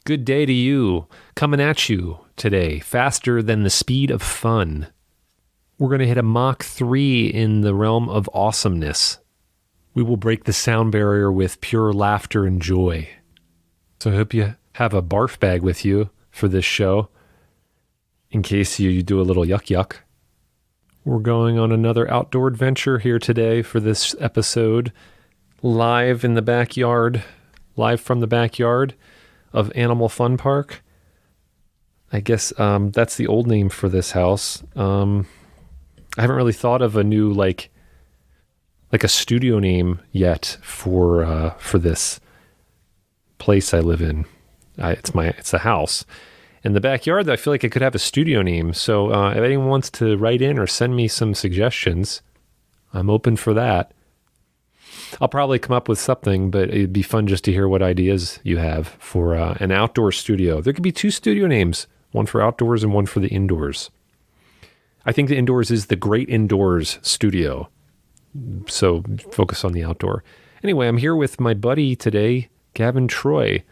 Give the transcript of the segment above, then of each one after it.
Good day to you, coming at you today, faster than the speed of fun. We're going to hit a Mach 3 in the realm of awesomeness. We will break the sound barrier with pure laughter and joy. So I hope you have a barf bag with you for this show, in case you do a little yuck. We're going on another outdoor adventure here today for this episode, live from the backyard of Animal Fun Park. I guess that's the old name for this house. I haven't really thought of a new like a studio name yet for this place I live in. It's a house. In the backyard, I feel like it could have a studio name. So if anyone wants to write in or send me some suggestions, I'm open for that. I'll probably come up with something, but it'd be fun just to hear what ideas you have for an outdoor studio. There could be 2 studio names, one for outdoors and one for the indoors. I think the indoors is the Great Indoors Studio. So focus on the outdoor. Anyway, I'm here with my buddy today, Gavin Troy.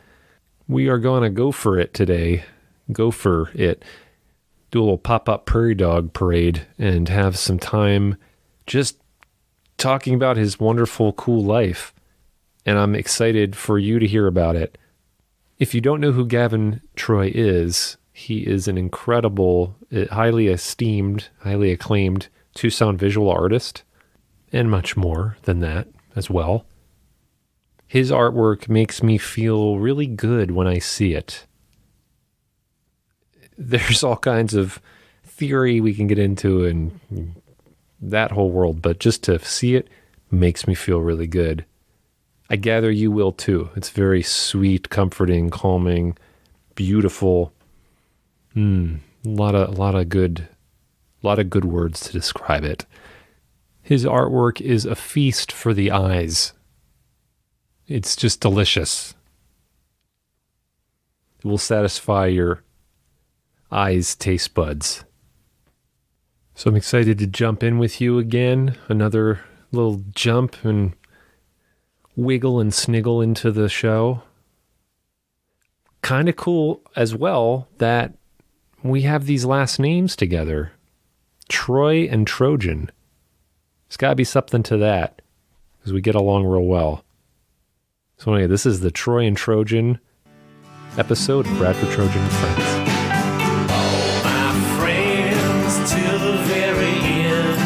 We are going to go for it today. Go for it. Do a little pop-up prairie dog parade and have some time just talking about his wonderful, cool life. And I'm excited for you to hear about it. If you don't know who Gavin Troy is, he is an incredible, highly esteemed, highly acclaimed Tucson visual artist, and much more than that as well. His artwork makes me feel really good when I see it. There's all kinds of theory we can get into and that whole world, but just to see it makes me feel really good. I gather you will too. It's very sweet, comforting, calming, beautiful. A lot of good words to describe it. His artwork is a feast for the eyes. It's just delicious. It will satisfy your eyes' taste buds. So I'm excited to jump in with you again. Another little jump and wiggle and sniggle into the show. Kind of cool as well that we have these last names together. Troy and Trojan. There's got to be something to that, because we get along real well. So anyway, this is the Troy and Trojan episode of Bradford Trojan and Friends. Till the very end,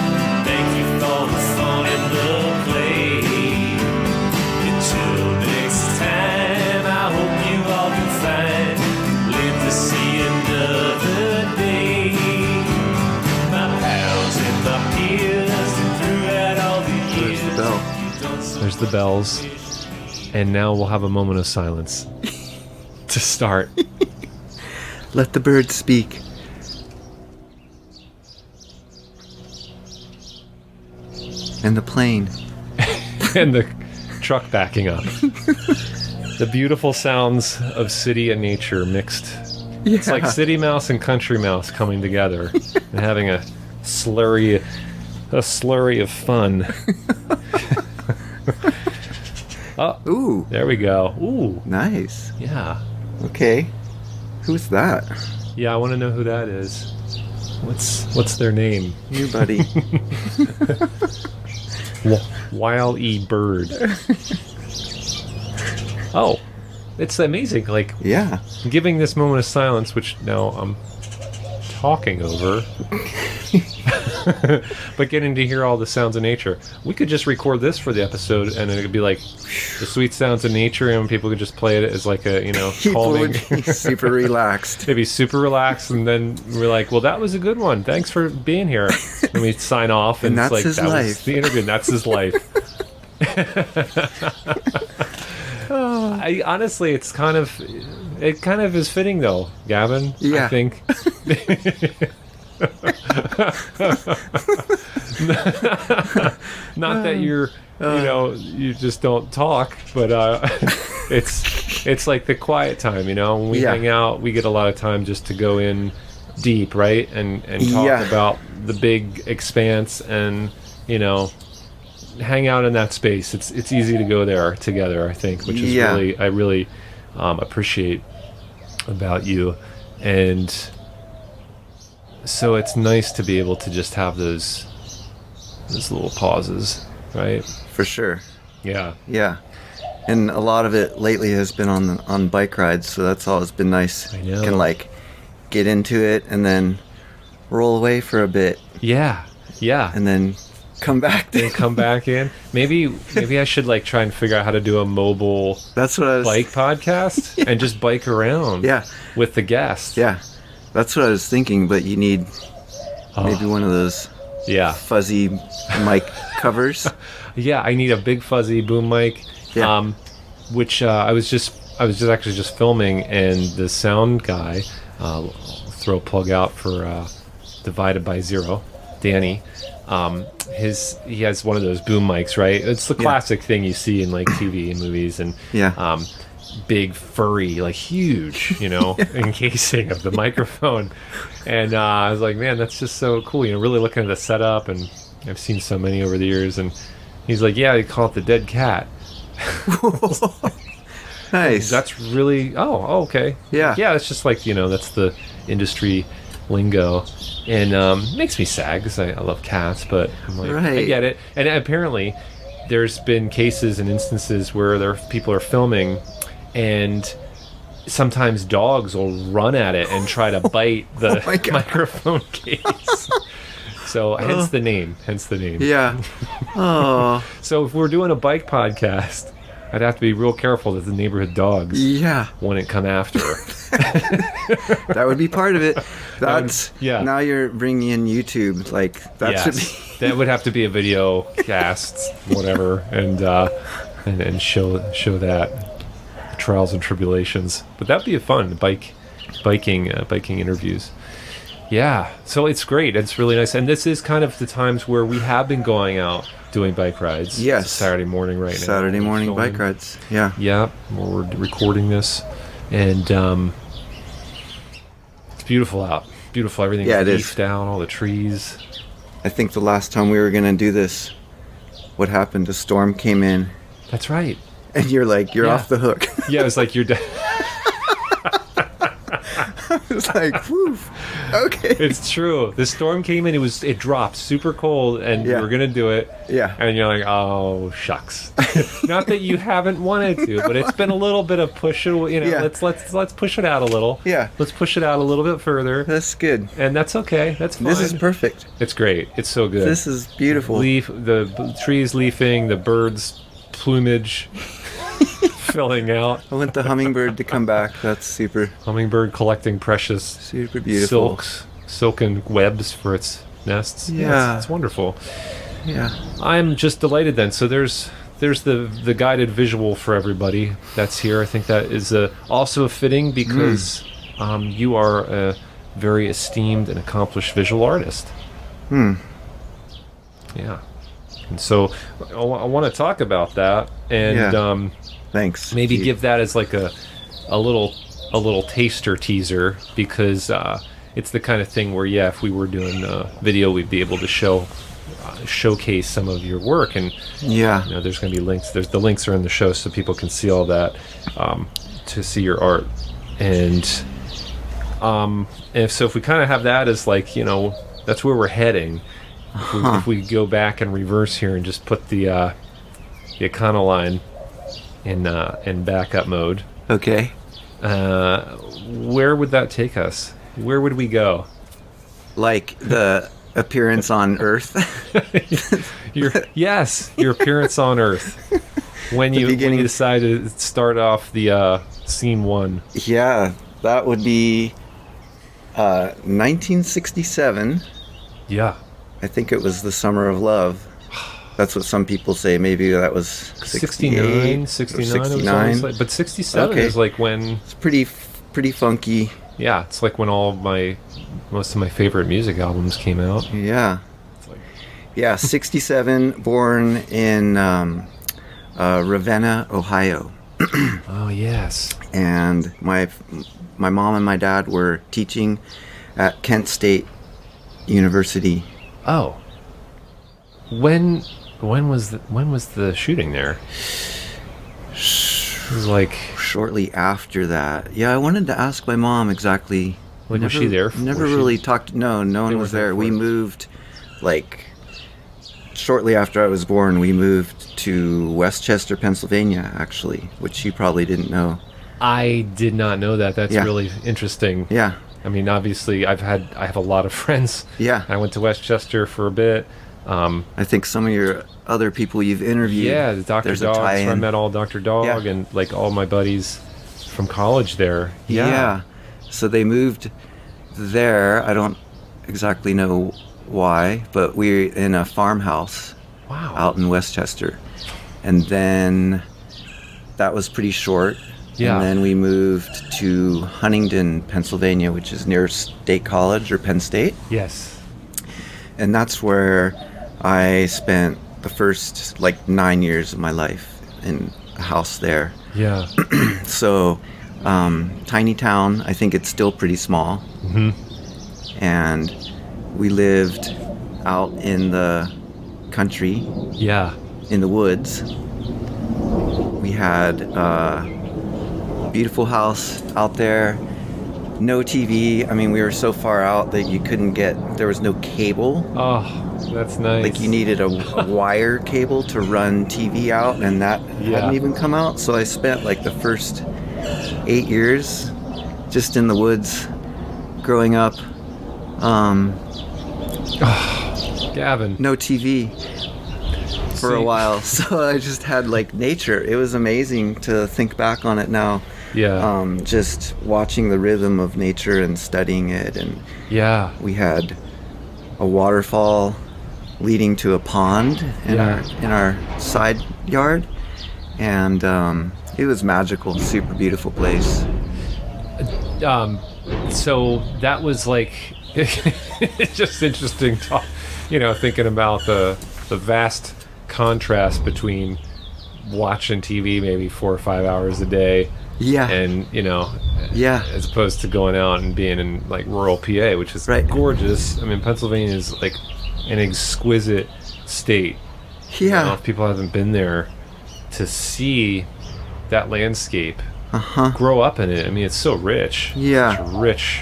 thank you for the fun and the play. Until next time, I hope you all can find, live to see another day. My pals and my peers, throughout all the years. There's the bell. There's the bells. And now we'll have a moment of silence to start. Let the birds speak. And the plane. And the truck backing up. The beautiful sounds of city and nature mixed. Yeah. It's like city mouse and country mouse coming together and having a slurry of fun. Oh, Ooh. there we go. Ooh. Nice. Yeah. Okay. Who's that? Yeah, I want to know who that is. What's their name? You, buddy. Wild E. Bird. Oh, it's amazing. Like, Yeah. giving this moment of silence, which now I'm talking over, but getting to hear all the sounds of nature. We could just record this for the episode, and it could be like the sweet sounds of nature, and people could just play it as like a, People calming. would be super relaxed. They'd be super relaxed, and then we're like, well, that was a good one. Thanks for being here. And we sign off, and, And it's that's like, his that was life. the interview, and that's his life. I honestly, it kind of is fitting though, Gavin. Yeah. I think. Not that you're, you just don't talk, but it's like the quiet time, when we hang out, we get a lot of time just to go in deep, right? And talk about the big expanse and, hang out in that space. It's easy to go there together, I think, which is I really appreciate about you. And so it's nice to be able to just have those little pauses, right? For sure. Yeah. Yeah. And a lot of it lately has been on bike rides, so that's always been nice. I know. Can like get into it and then roll away for a bit Yeah. Yeah. and then come back to And come back in. Maybe I should like try and figure out how to do a mobile That's what I was bike podcast and just bike around Yeah. with the guest. Yeah. That's what I was thinking, but you need Oh, maybe one of those yeah. fuzzy mic covers. Yeah, I need a big fuzzy boom mic. Yeah. Which I was actually just filming, and the sound guy, throw a plug out for Divided by Zero, Danny. He has one of those boom mics, right? It's the classic thing you see in like TV and movies, and Yeah. big furry, like huge, encasing of the microphone. And I was like, man, that's just so cool. Really looking at the setup, and I've seen so many over the years. And he's like, yeah, they call it the dead cat. Nice. That's really okay. Yeah. It's just like that's the industry lingo, and makes me sad because I love cats, but I'm like, I Right. get it. And apparently there's been cases and instances where people are filming, and sometimes dogs will run at it and try to bite the my God. microphone case. So hence the name. Yeah. Oh. So if we're doing a bike podcast, I'd have to be real careful that the neighborhood dogs Yeah. wouldn't come after. That would be part of it. That's yeah. Now you're bringing in YouTube. Like that should be. That would have to be a video cast, whatever, and show that trials and tribulations. But that'd be a fun biking interviews. Yeah, so it's great. It's really nice, and this is kind of the times where we have been going out doing bike rides. Yes. It's Saturday morning right now. Saturday morning Filming. bike rides. Yeah. Yeah, we're recording this, and it's beautiful out. Beautiful, everything's Yeah, it is. leafed out, all the trees. I think the last time we were gonna do this, what happened? A storm came in, That's right. and you're like, you're Yeah. off the hook. Yeah, it was like you're dead. It's like, whew. Okay. It's true. The storm came in. It dropped super cold, and Yeah. we were gonna do it. Yeah. And you're like, oh shucks. Not that you haven't wanted to, but it's been a little bit of push. Yeah. Let's push it out a little. Yeah. Let's push it out a little bit further, That's good. and that's okay. That's fine. This is perfect. It's great. It's so good. This is beautiful. The trees leafing, the birds' plumage filling out. I want the hummingbird to come back. That's super, Hummingbird collecting precious super beautiful. silken webs for its nests. Yeah. It's wonderful. Yeah. I'm just delighted then. So there's the guided visual for everybody that's here. I think that is also fitting because you are a very esteemed and accomplished visual artist. Yeah. And so I want to talk about that and Yeah. Thanks. maybe Keith. give that as like a little taster teaser because it's the kind of thing where if we were doing video we'd be able to showcase some of your work, and Yeah. there's going to be links. The links are in the show so people can see all that to see your art. And if we kind of have that as like that's where we're heading. If we go back and reverse here and just put the Econoline in backup mode, Okay. where would that take us? Where would we go? Like the appearance on Earth. Your appearance on Earth when you beginning. decide to start off the scene one. Yeah, that would be 1967. Yeah, I think it was the summer of love. That's what some people say. Maybe that was 69, 69. It was almost like, but 67 Okay. is like when. It's pretty funky. Yeah, it's like when most of my favorite music albums came out. Yeah. It's like, Yeah, 67, born in Ravenna, Ohio. oh yes. And my mom and my dad were teaching at Kent State University. Oh. When was the shooting there? It was like, shortly after that. Yeah, I wanted to ask my mom exactly. like, was she there? Never Was she- really talked. No, no one They was weren't there there. for We it. moved, like, shortly after I was born. We moved to Westchester, Pennsylvania, actually, which you probably didn't know. I did not know that. That's Yeah. really interesting. Yeah, I mean, obviously, I have a lot of friends. yeah. I went to Westchester for a bit. I think some of your other people you've interviewed. Yeah, the Dr. there's a Dog. So I tie-in. met all Dr. Dog Yeah. and like all my buddies from college there. Yeah. So they moved there. I don't exactly know why, but we're in a farmhouse Wow. out in Westchester. And then that was pretty short. Yeah. And then we moved to Huntingdon, Pennsylvania, which is near State College or Penn State. Yes. And that's where I spent the first like 9 years of my life in a house there. Yeah. So, tiny town. I think it's still pretty small. Hmm. And we lived out in the country, Yeah. in the woods. We had a beautiful house out there. No TV. I mean, we were so far out that you couldn't there was no cable. Oh, that's nice. Like you needed a wire cable to run TV out, and that Yeah. hadn't even come out. So I spent like the first 8 years just in the woods growing up. Gavin. No TV for a See- while, so I just had like nature. It was amazing to think back on it now. Yeah. Just watching the rhythm of nature and studying it, and Yeah. we had a waterfall leading to a pond in Yeah. our side yard, and it was magical, super beautiful place. So that was like, it's just interesting talk, thinking about the vast contrast between watching TV maybe 4 or 5 hours a day Yeah, and, yeah, as opposed to going out and being in like rural PA, which is Right. gorgeous. I mean, Pennsylvania is like an exquisite state. yeah. If people haven't been there to see that landscape, Uh-huh. grow up in it. I mean, it's so rich. Yeah. It's rich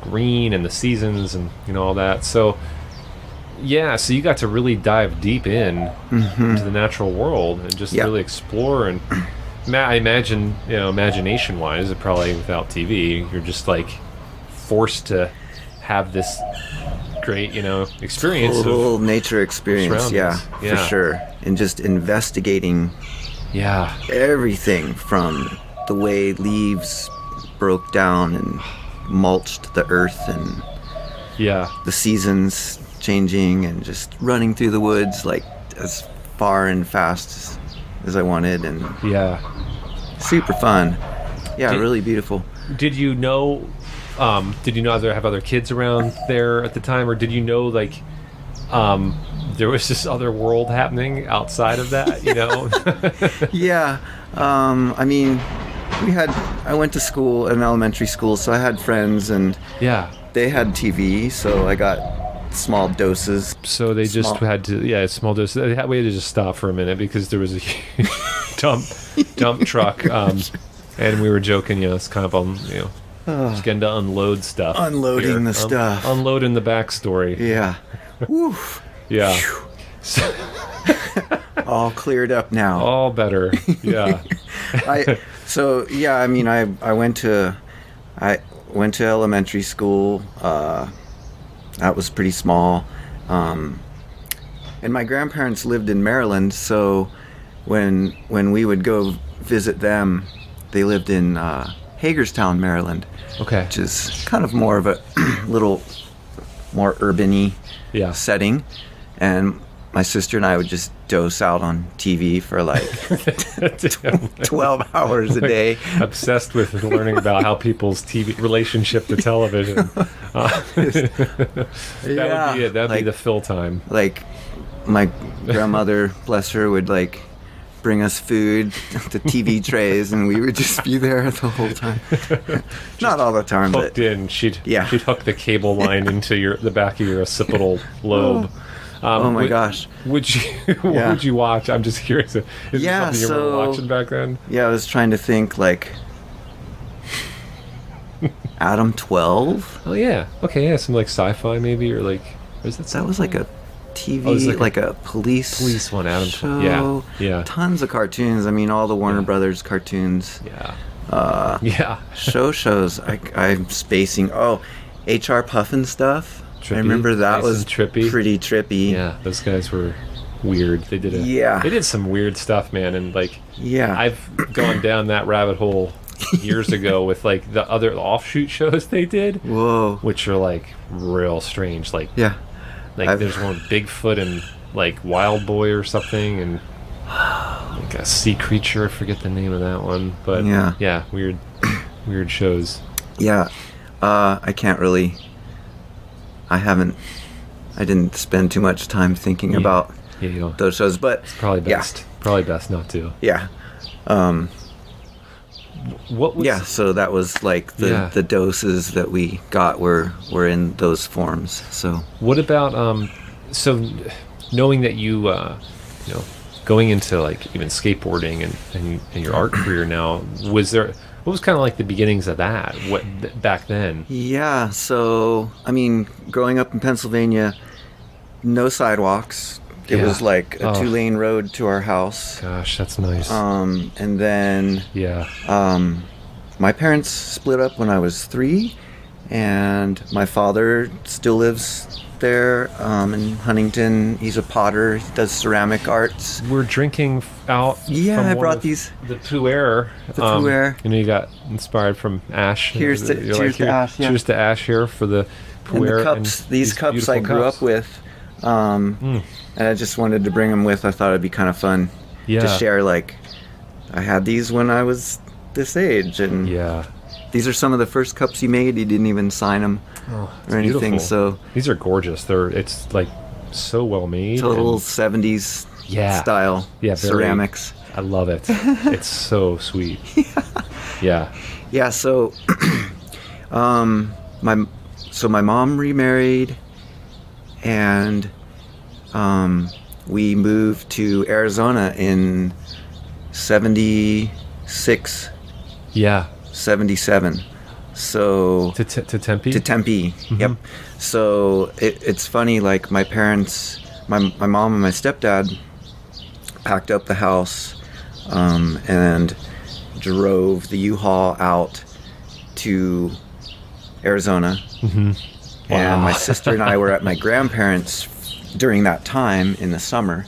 green and the seasons and all that. So yeah, so you got to really dive deep into the natural world and just Yeah. really explore. And I imagine, imagination wise, probably without TV, you're just like forced to have this great, experience Total of, nature experience, yeah, surroundings. Yeah. for sure. And just investigating yeah, everything from the way leaves broke down and mulched the earth, and yeah, the seasons changing, and just running through the woods like as far and fast as I wanted, and yeah. super fun. Yeah, Did- really beautiful. Did you know have other kids around there at the time, or did you know like there was this other world happening outside of that? Yeah, I mean, I went to school, an elementary school, so I had friends, and Yeah. they had TV, so I got small doses. So they just Small. had to, small dose. We had to just stop for a minute because there was a huge dump truck, and we were joking. It's kind of just getting to unload stuff. Unloading here. the stuff. Unloading the backstory. Yeah. Woo. Yeah. So, All cleared up now. all better. Yeah. I mean, I went to elementary school. That was pretty small, and my grandparents lived in Maryland. So when we would go visit them, they lived in Hagerstown, Maryland, Okay. which is kind of more of a little more urban-y Yeah. setting, and my sister and I would just dose out on TV for like 12 hours a day. Obsessed with learning about how people's TV relationship to television. That would be it. That'd be like, the fill time. like my grandmother, bless her, would like bring us food, the TV trays, and we would just be there the whole time. Not all the time, Hooked but in. She'd Yeah. hook the cable line into the back of your occipital lobe. Oh my gosh. Would you what Yeah. would you watch? I'm just curious. Is Yeah, it something you were watching back then? Yeah, I was trying to think like Adam 12. Oh yeah. Okay, yeah, some like sci-fi maybe, or like, or is that That was like a TV, Oh, it's like like a police one, Adam. show. Yeah, yeah. Tons of cartoons. I mean, all the Warner Yeah. Brothers cartoons. Yeah. Yeah. Shows. I'm spacing. Oh, HR Puffin stuff. Trippy, I remember that nice was and trippy. pretty trippy. Yeah, those guys were weird. They did Yeah. They did some weird stuff, man, and like Yeah. I've gone down that rabbit hole years ago with like the other offshoot shows they did, Whoa. which are like real strange. Like Yeah. I've- there's one Bigfoot and like Wild Boy or something, and like a sea creature. I forget the name of that one, but Yeah. weird, weird shows. Yeah. I can't really. I didn't spend too much time thinking Yeah. about Yeah, you know, those shows, but probably yeah. best. Probably best not to. Yeah. What was Yeah, so that was like the doses that we got were in those forms. So What about so knowing that you know, going into like even skateboarding and your art career now, what was kind of like the beginnings of that back then? yeah, so I mean, growing up in Pennsylvania, no sidewalks. It Yeah. was like a Oh. 2-lane road to our house. Gosh, that's nice. And then Yeah. my parents split up when I was 3, and my father still lives there in Huntington. He's a potter. He does ceramic arts. We're drinking out. Yeah, from I one brought of these. the Puer. The Puer. You know, you got inspired from Ash. Here's to- You're cheers to here- Ash, yeah. Cheers to Ash here for the And Puer. the cups, these cups beautiful I grew cups. up with, and I just wanted to bring them with. I thought it'd be kind of fun Yeah. to share. Like, I had these when I was this age, and Yeah. these are some of the first cups he made. He didn't even sign them It's or anything. beautiful. So These are gorgeous. It's like so well made. total and 70s Yeah. style Yeah, very- ceramics. I love it. It's so sweet. Yeah. Yeah, so my mom remarried, and we moved to Arizona in 76, Yeah. 77. So To Tempe. to Tempe. Yep. So it's funny, like my parents, my mom and my stepdad packed up the house and drove the U-Haul out to Arizona. And my sister and I were at my grandparents' during that time in the summer.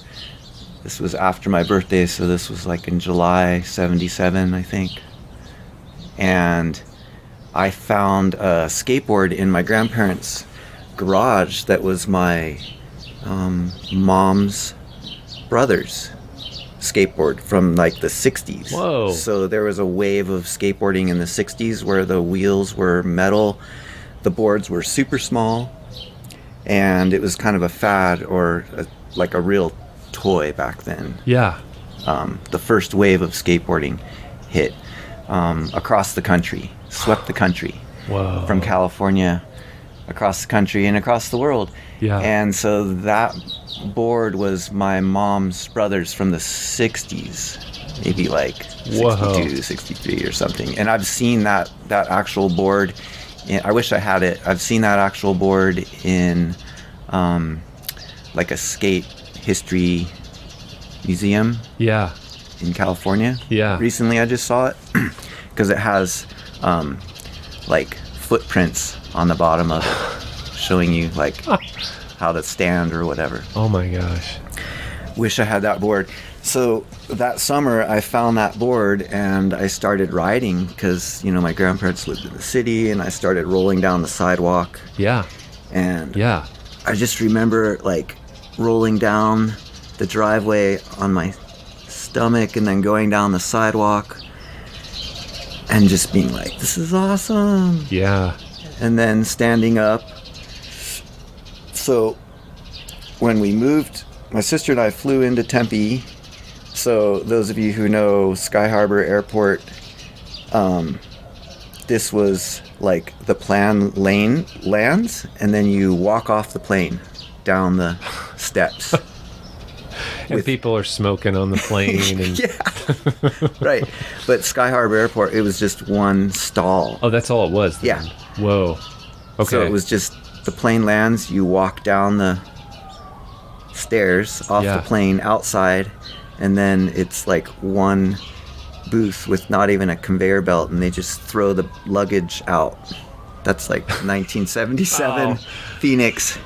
This was after my birthday, so this was like in July 77, I think. And I found a skateboard in my grandparents' garage that was my mom's brother's skateboard from like the 60s. Whoa. So there was a wave of skateboarding in the 60s where the wheels were metal, the boards were super small, and it was kind of a fad, or like a real toy back then. Yeah. The first wave of skateboarding hit across the country, swept the country. Whoa. From California across the country and across the world. Yeah. And so that board was my mom's brother's from the 60s, maybe like 62, Whoa. 63 or something. And I've seen that actual board. I wish I had it. I've seen that actual board in like a skate history museum Yeah. in California. Yeah. Recently I just saw it because it has like footprints on the bottom of it showing you like how to stand or whatever. Oh my gosh. Wish I had that board. So that summer I found that board and I started riding because, you know, my grandparents lived in the city, and I started rolling down the sidewalk. Yeah. And Yeah. I just remember like rolling down the driveway on my stomach and then going down the sidewalk and just being like, this is awesome. Yeah. And then standing up. So when we moved, my sister and I flew into Tempe. So those of you who know Sky Harbor Airport, this was like the plane lands, and then you walk off the plane down the steps. And people are smoking on the plane. And Yeah, right. But Sky Harbor Airport, it was just one stall. oh, that's all it was then. Yeah. Whoa. Okay. So it was just the plane lands, you walk down the stairs off Yeah. the plane outside, and then it's like one booth with not even a conveyor belt, and they just throw the luggage out. That's like 1977 Wow. Phoenix.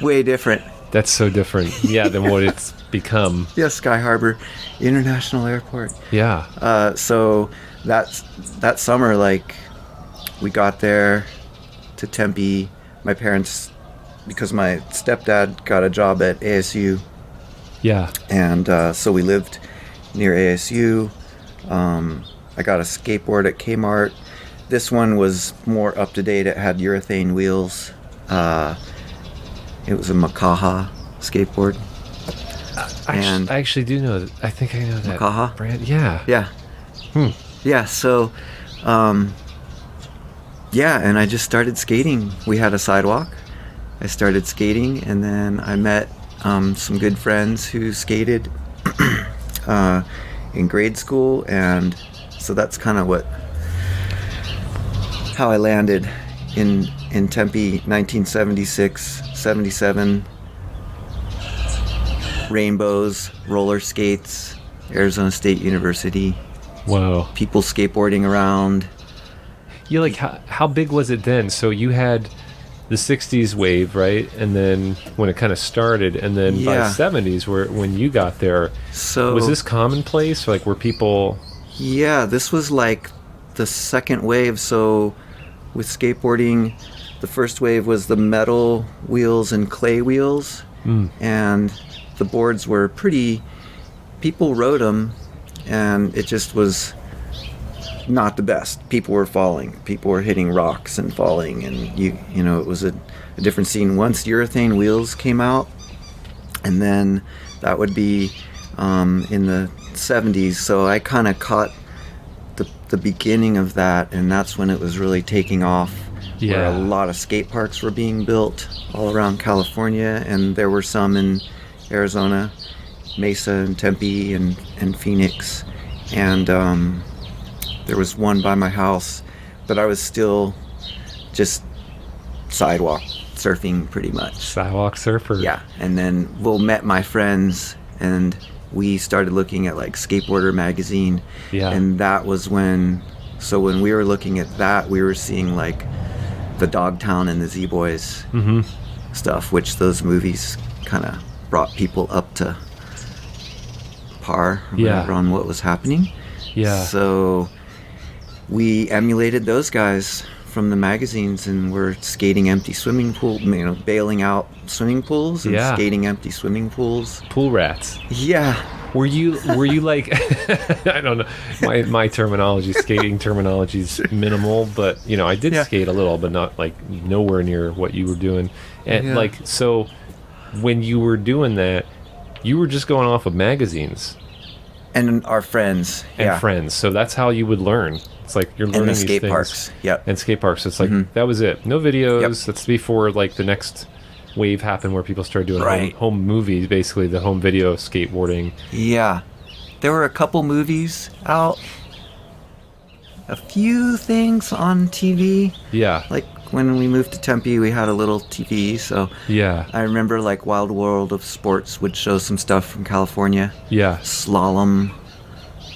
Way different. That's so different. Yeah, than what it's become. Yeah, Sky Harbor International Airport. Yeah. So that summer, like, we got there to Tempe. My parents, because my stepdad got a job at ASU, Yeah. and so we lived near ASU. I got a skateboard at Kmart. This one was more up to date. It had urethane wheels. It was a Makaha skateboard. And I actually do know that. I think I know that Makaha? brand. Yeah. yeah, yeah. So, yeah, and I just started skating. We had a sidewalk. I started skating, and then I met some good friends who skated in grade school, and so that's kind of how I landed in Tempe, 1976, 77. Rainbows, roller skates, Arizona State University, Whoa. people skateboarding around. You like how big was it then? So you had the '60s wave, right? And then when it kind of started, and then by Yeah. '70s, when you got there, So was this commonplace? Like, were people? yeah, this was like the second wave. So with skateboarding, the first wave was the metal wheels and clay wheels, and the boards were pretty. People rode them, and it just was not the best. People were falling. People were hitting rocks and falling, and you know it was a different scene. Once urethane wheels came out, and then that would be in the 70s. So I kind of caught the beginning of that, and that's when it was really taking off. Where Yeah. a lot of skate parks were being built all around California, and there were some in Arizona, Mesa and Tempe and Phoenix, and there was one by my house, but I was still just sidewalk surfing pretty much. Sidewalk surfer. Yeah, and then met my friends, and we started looking at like Skateboarder magazine, Yeah. and that was when we were looking at that, we were seeing like the Dogtown and the Z-Boys stuff, which those movies kind of brought people up to par or Yeah. whatever on what was happening. Yeah. So we emulated those guys from the magazines, and we're skating empty swimming pool, bailing out swimming pools and Yeah. skating empty swimming pools. Pool rats. Yeah. Were you like? I don't know. My terminology, skating terminology, is minimal, but I did Yeah. skate a little, but not like nowhere near what you were doing. And Yeah. like, so when you were doing that, you were just going off of magazines And our friends. and Yeah. friends. So that's how you would learn. It's like you're learning And the these skate things. parks. Yep. And skate parks. It's like that was it. No videos. Yep. That's before like the next wave happened where people started doing Right. home movies, basically the home video skateboarding. Yeah. There were a couple movies out. A few things on TV. Yeah. Like when we moved to Tempe, we had a little TV, so Yeah. I remember like Wild World of Sports would show some stuff from California. Yeah. Slalom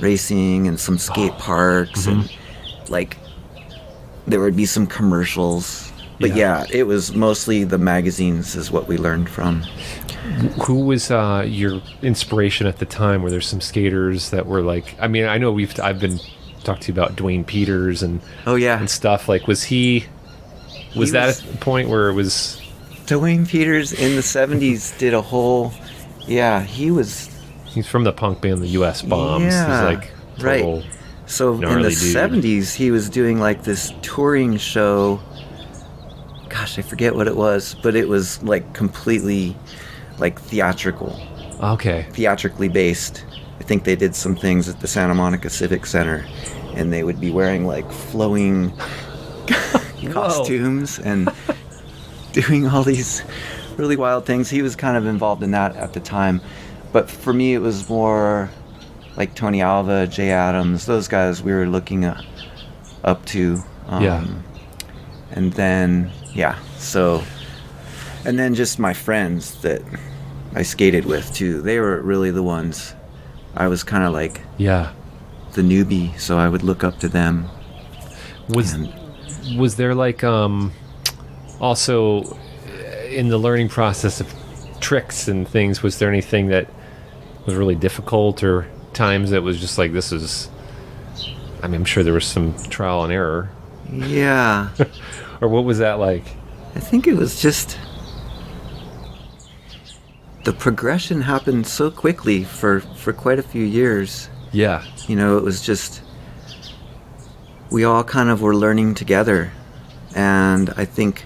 racing and some skate parks, and like there would be some commercials. But yeah, it was mostly the magazines is what we learned from. Who was your inspiration at the time? Were there some skaters that were like? I mean, I know I've been talking to you about Dwayne Peters and Oh yeah, and stuff. Like, was that was- at a point where it was? Dwayne Peters in the 70s did a whole. Yeah, He's from the punk band the U.S. Bombs. Yeah, He's like total. right. So in gnarly the dude. 70s, he was doing like this touring show. Gosh, I forget what it was, but it was like completely like theatrically based. I think they did some things at the Santa Monica Civic Center, and they would be wearing like flowing costumes and doing all these really wild things. He was kind of involved in that at the time. But for me, it was more like Tony Alva, Jay Adams, those guys we were looking up to. Yeah. And then, so... And then just my friends that I skated with, too. They were really the ones. I was kind of like the newbie, so I would look up to them. Was there like also in the learning process of tricks and things, was there anything that was really difficult, or times that was just like, this is, I mean, I'm sure there was some trial and error. Yeah. Or what was that like? I think it was just the progression happened so quickly for quite a few years. Yeah. You know, it was just, we all kind of were learning together. And I think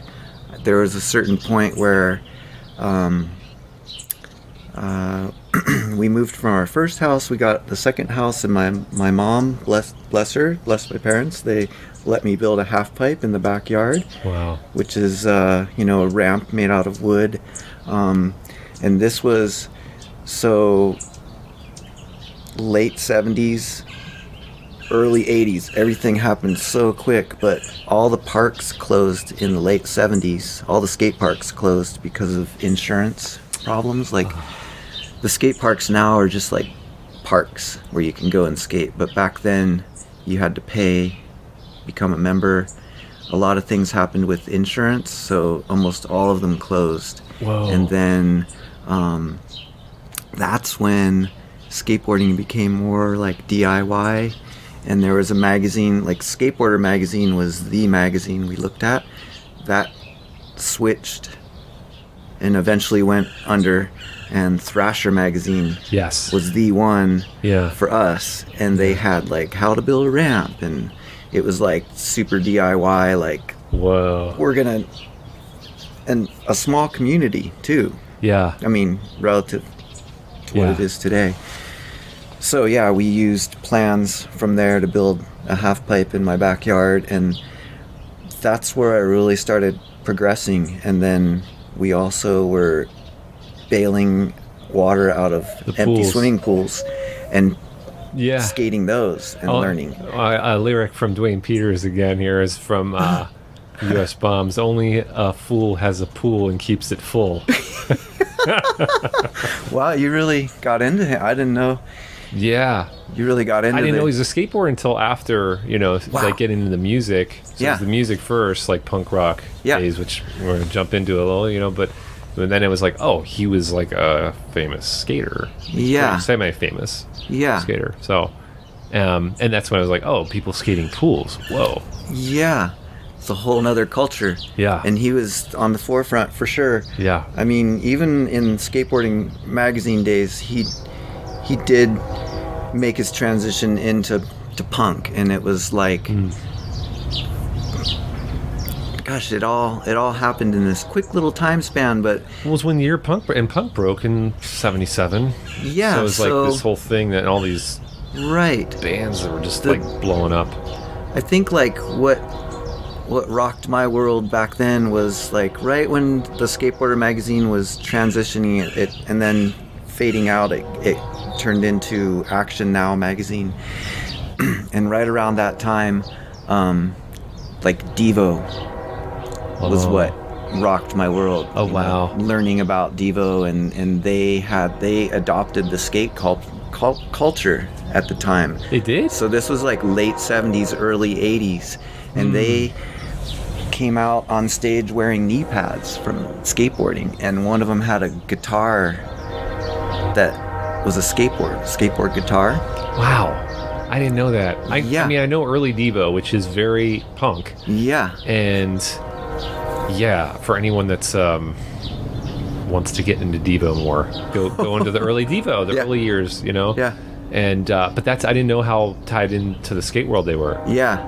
there was a certain point where we moved from our first house. We got the second house, and my mom, bless her, bless my parents, they let me build a half pipe in the backyard. Wow. Which is, a ramp made out of wood. And this was so late 70s, early 80s. Everything happened so quick, but all the parks closed in the late 70s. All the skate parks closed because of insurance problems. Like, the skate parks now are just like parks where you can go and skate. But back then, you had to pay, become a member. A lot of things happened with insurance, so almost all of them closed. Whoa. And then that's when skateboarding became more like DIY. And there was a magazine, like Skateboarder magazine was the magazine we looked at. That switched and eventually went under. And Thrasher magazine was the one for us. And they had like how to build a ramp, and it was like super DIY, like, whoa, we're gonna, and a small community too. Yeah. I mean, relative to what it is today. So we used plans from there to build a half pipe in my backyard, and that's where I really started progressing. And then we also were bailing water out of empty swimming pools and skating those and learning. A lyric from Dwayne Peters again here is from U.S. Bombs. Only a fool has a pool and keeps it full. Wow, you really got into him. I didn't know. Yeah. You really got into it. I didn't know he was a skateboarder until after, like getting into the music. So it was the music first, like punk rock days, which we're going to jump into a little, but then it was like, oh, he was like a famous skater. Yeah. Semi-famous skater. So, and that's when I was like, oh, people skating pools. Whoa. Yeah. It's a whole nother culture. Yeah. And he was on the forefront for sure. Yeah. I mean, even in skateboarding magazine days, he did make his transition into punk, and it was like, gosh, it all happened in this quick little time span. But it was when the year punk broke in '77. Yeah. So it was like this whole thing that all these bands that were just like blowing up. I think like what rocked my world back then was like right when the Skateboarder magazine was transitioning it and then fading out, it turned into Action Now magazine. And right around that time, like Devo was what rocked my world. Oh, wow. Learning about Devo, and they adopted the skate culture at the time. They did? So this was like late 70s, early 80s, and they came out on stage wearing knee pads from skateboarding, and one of them had a guitar that was a skateboard guitar. Wow. I didn't know that. I mean, I know early Devo, which is very punk. Yeah. And for anyone that's wants to get into Devo more, go into the early Devo, the early years, Yeah. And but I didn't know how tied into the skate world they were. Yeah.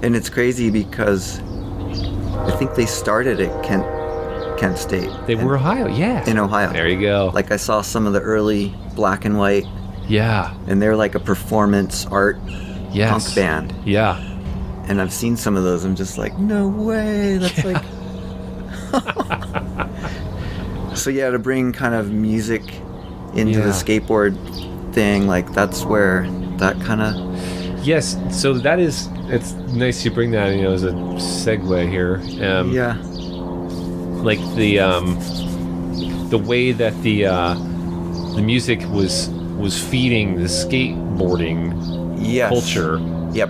And it's crazy because I think they started at Kent State. They were Ohio, in Ohio. There you go. Like I saw some of the early black and white. Yeah. And they're like a performance art punk band. Yeah. And I've seen some of those. I'm just like, no way. That's like. So yeah, to bring kind of music into Yeah. the skateboard thing, like that's where that kind of Yes, so it's nice you bring that, as a segue here. yeah. Like the way that the music was feeding the skateboarding Yes. culture Yep.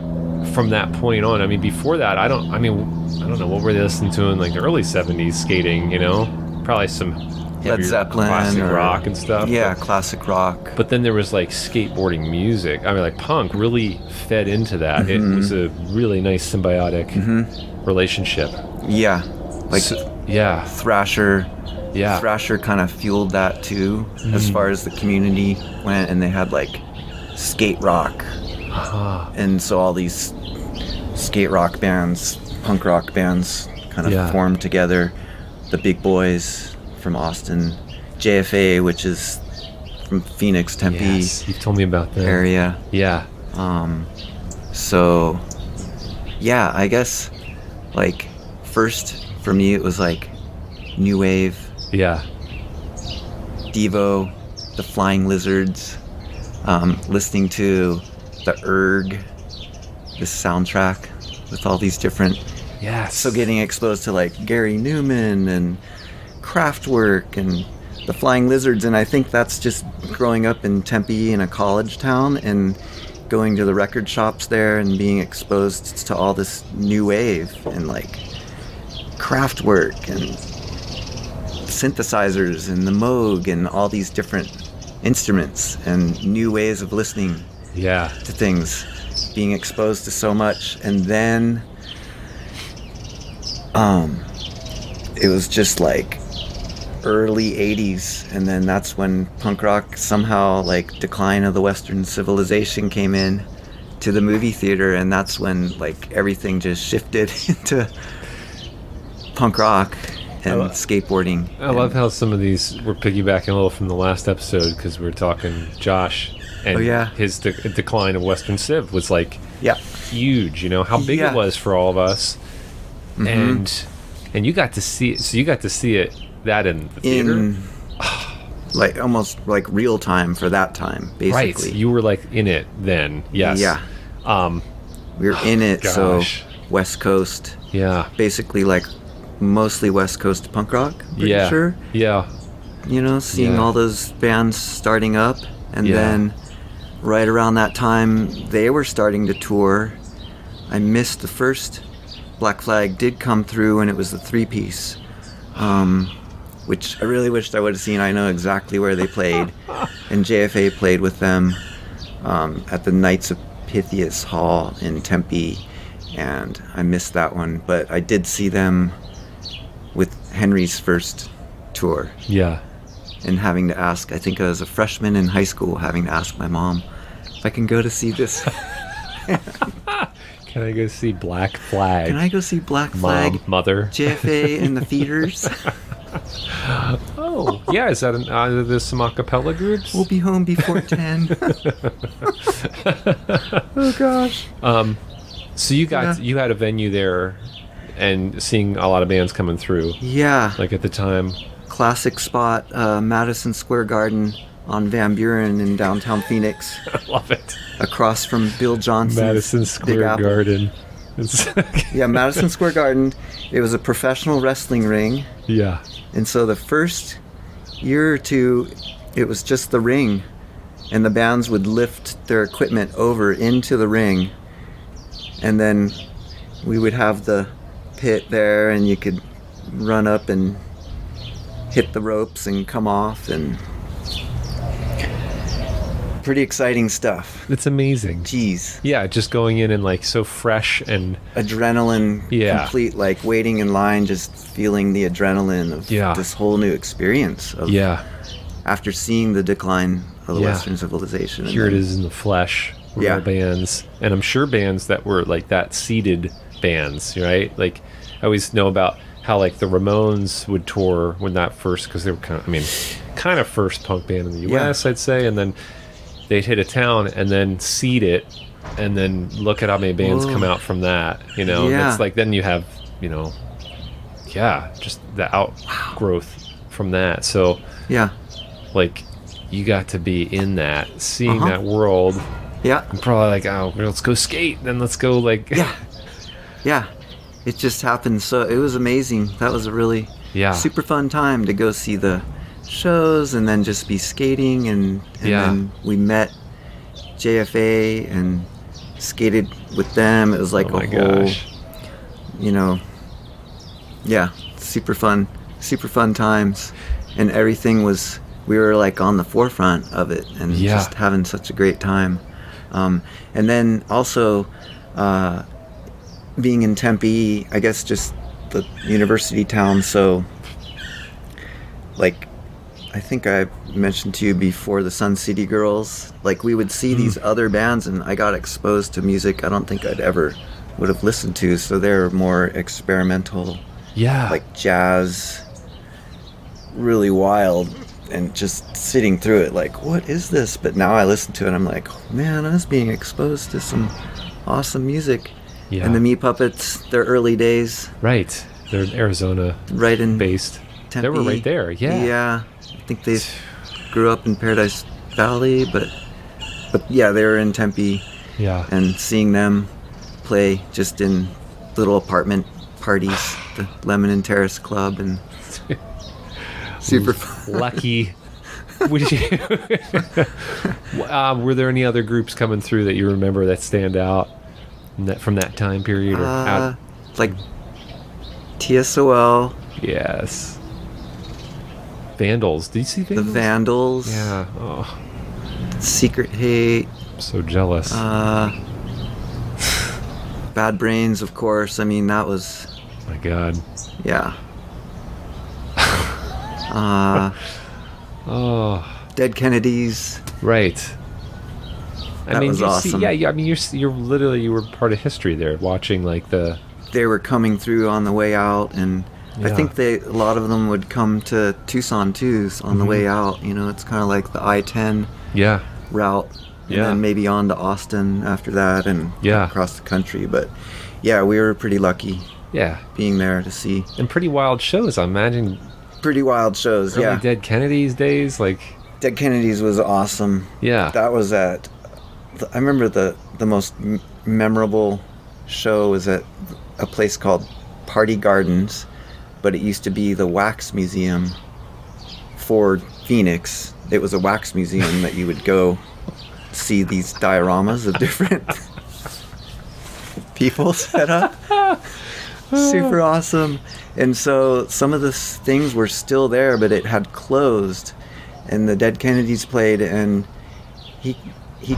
from that point on. I mean, before that, I don't know what were they listening to in like the early 70s skating, probably some Led heavier Zeppelin classic or- rock and stuff. Yeah, classic rock. But then there was like skateboarding music. I mean, like punk really fed into that. It was a really nice symbiotic relationship. Yeah. Like Yeah, Thrasher. yeah. Thrasher kind of fueled that too, as far as the community went, and they had like skate rock. And so all these skate rock bands, punk rock bands kind of Yeah. formed together. The Big Boys from Austin, JFA, which is from Phoenix, Tempe Yes, you've told me about that. area. Yeah, So yeah, I guess like first for me it was like new wave, yeah, Devo, the Flying Lizards, listening to the Erg, this soundtrack with all these different. yes. So getting exposed to like Gary Newman and Kraftwerk and the Flying Lizards, and I think that's just growing up in Tempe in a college town and going to the record shops there and being exposed to all this new wave and like Kraftwerk and synthesizers and the Moog and all these different instruments and new ways of listening yeah, to things, being exposed to so much. And then it was just like early 80s, and then that's when punk rock somehow, like Decline of the Western Civilization, came in to the movie theater, and that's when like everything just shifted into punk rock and skateboarding. I love how some of these were piggybacking a little from the last episode because we were talking Josh and Oh, yeah. his decline of Western Civ was like Yeah. huge. How big Yeah. it was for all of us, and you got to see it. So you got to see it that in the theater, In like almost like real time for that time, basically. right? You were like in it then, yes. Yeah. We were in it, so Gosh. West Coast, Yeah. basically like mostly West Coast punk rock, pretty Yeah. sure. Yeah. Seeing Yeah. all those bands starting up, and Yeah. then right around that time they were starting to tour. I missed the first. Black Flag did come through, and it was the 3-piece, which I really wished I would have seen. I know exactly where they played, and JFA played with them at the Knights of Pythias Hall in Tempe, and I missed that one, but I did see them with Henry's first tour, Yeah. and having to ask, I think I was a freshman in high school, having to ask my mom if I can go to see this. Can I go see Black Flag? Can I go see Black Flag, Mom, mother. JFA in the theaters? Oh, yeah. Is that there's some a cappella groups? We'll be home before 10. Oh gosh. So you had a venue there, and seeing a lot of bands coming through, Yeah. like at the time. Classic spot, Madison Square Garden on Van Buren in downtown Phoenix, I love it. across from Bill Johnson's Madison Big Square Apple. Garden. It's Yeah, Madison Square Garden. It was a professional wrestling ring. yeah. And so the first year or two, it was just the ring. And the bands would lift their equipment over into the ring. And then we would have the pit there, and you could run up and hit the ropes and come off. And pretty exciting stuff. It's amazing. Jeez. Yeah, just going in and like so fresh and Adrenaline, Yeah. complete, like waiting in line, just feeling the adrenaline of Yeah. this whole new experience of yeah. after seeing the decline of the Yeah. Western civilization. And Here it then- is in the flesh. Real Yeah. bands, and I'm sure bands that were like that seeded bands, right? Like I always know about how like the Ramones would tour when that first, because they were kind of first punk band in the U.S. I'd say, and then they'd hit a town and then seed it, and then look at how many bands Whoa. come out from that. And Yeah. it's like then you have just the outgrowth from that. So Yeah. like you got to be in that, seeing Uh-huh. that world. Yeah. I'm probably like, oh, let's go skate, then let's go like Yeah. Yeah. It just happened. So it was amazing. That was a really Yeah. super fun time to go see the shows and then just be skating. And Yeah. then we met JFA and skated with them. It was like oh my a whole, gosh. you know, yeah, super fun times. And everything was, we were like on the forefront of it and Yeah. just having such a great time. And then also, being in Tempe, I guess just the university town, so like I think I mentioned to you before, the Sun City Girls, like we would see these other bands and I got exposed to music I don't think I'd ever would have listened to, so they're more experimental, Yeah. like jazz, really wild, and just sitting through it like, what is this? But now I listen to it, I'm like, oh, man, I was being exposed to some awesome music. Yeah. And the Me Puppets, their early days, Right. They're Arizona right in based. Tempe. They were right there. Yeah. Yeah. I think they grew up in Paradise Valley, but yeah, they were in Tempe, Yeah. and seeing them play just in little apartment parties, the Lemon and Terrace Club, and super fun. Lucky. Would you, were there any other groups coming through that you remember that stand out from that time period? Or out? Like TSOL, Yes. Vandals. Did you see the Vandals? Vandals, Yeah. Oh, Secret Hate, I'm so jealous. Bad Brains, of course. I mean, that was, My God. yeah. Oh, Dead Kennedys. right. I That mean, was you awesome. see, yeah. I mean, you're literally, you were part of history there, watching like the. They were coming through on the way out, and I Yeah. think a lot of them would come to Tucson too on the way out. You know, it's kind of like the I-10 Yeah. route, and Yeah. then maybe on to Austin after that, and Yeah. across the country. But yeah, we were pretty lucky Yeah. being there to see And pretty wild shows. I imagine pretty wild shows. early Yeah, Dead Kennedys days. Like, Dead Kennedys was awesome. yeah. That was at, I remember the most memorable show was at a place called Party Gardens, but it used to be the wax museum for Phoenix. It was a wax museum that you would go see these dioramas of different people set up. Super awesome. And so some of the things were still there, but it had closed. And the Dead Kennedys played, and he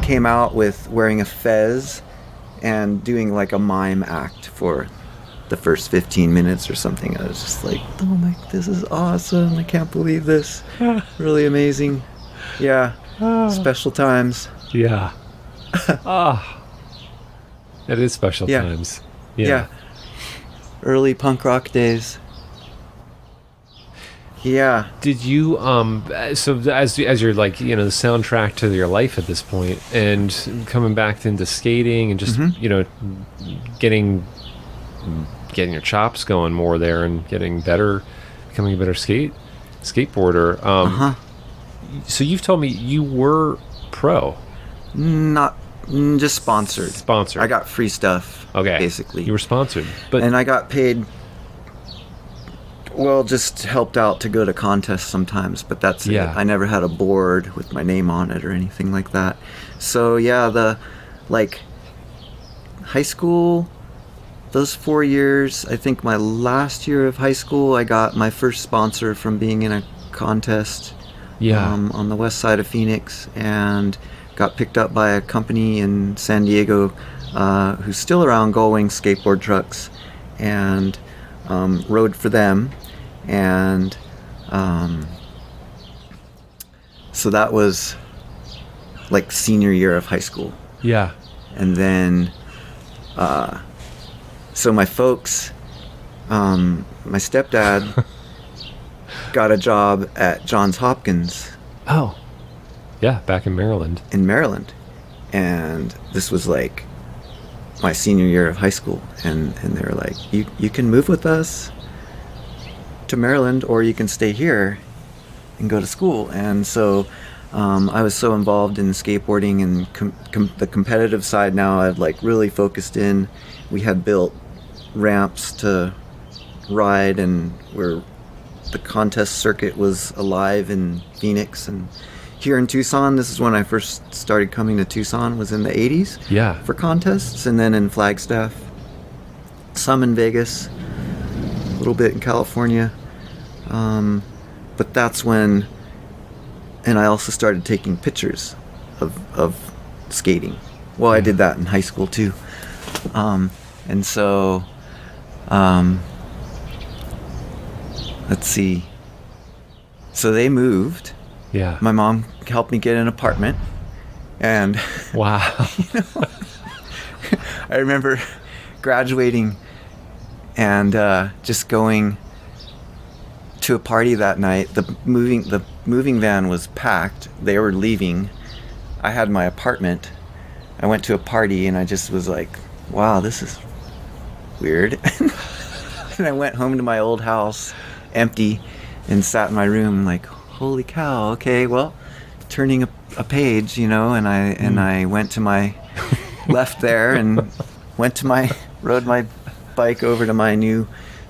came out with wearing a fez and doing like a mime act for the first 15 minutes or something. I was just like, oh my, this is awesome. I can't believe this. Really amazing. Yeah. Special times. Yeah. Ah. It is special Yeah. times. Yeah. Early punk rock days. Yeah. Did you so as you're like, you know, the soundtrack to your life at this point, and coming back into skating and just you know, getting your chops going more there and getting better, becoming a better skateboarder. So you've told me you were pro. Not just sponsored. Sponsored. I got free stuff. Okay. Basically. You were sponsored. But And I got paid, well, just helped out to go to contests sometimes, but that's Yeah. it. I never had a board with my name on it or anything like that. So yeah, high school, those 4 years, I think my last year of high school, I got my first sponsor from being in a contest on the west side of Phoenix, and got picked up by a company in San Diego who's still around, Gullwing Skateboard Trucks, and rode for them. And so that was like senior year of high school. yeah. And then so my folks, my stepdad got a job at Johns Hopkins Oh. Yeah, back in Maryland. in Maryland, and this was like my senior year of high school, and they were like, you can move with us. to Maryland, or you can stay here and go to school. And so I was so involved in skateboarding and the competitive side. Now I've like really focused in. We had built ramps to ride, and the contest circuit was alive in Phoenix and here in Tucson. This is when I first started coming to Tucson, was in the 80s. Yeah. For contests, and then in Flagstaff, some in Vegas, a little bit in California. But that's when, and I also started taking pictures of skating. Well, I did that in high school too. And so, let's see. So they moved. Yeah. My mom helped me get an apartment. And Wow. I remember graduating and just going to a party that night. The moving van was packed. They were leaving. I had my apartment. I went to a party and I just was like, wow, this is weird. And I went home to my old house, empty, and sat in my room like, holy cow, okay, well, turning a page, you know. And I went to my left there and rode my bike over to my new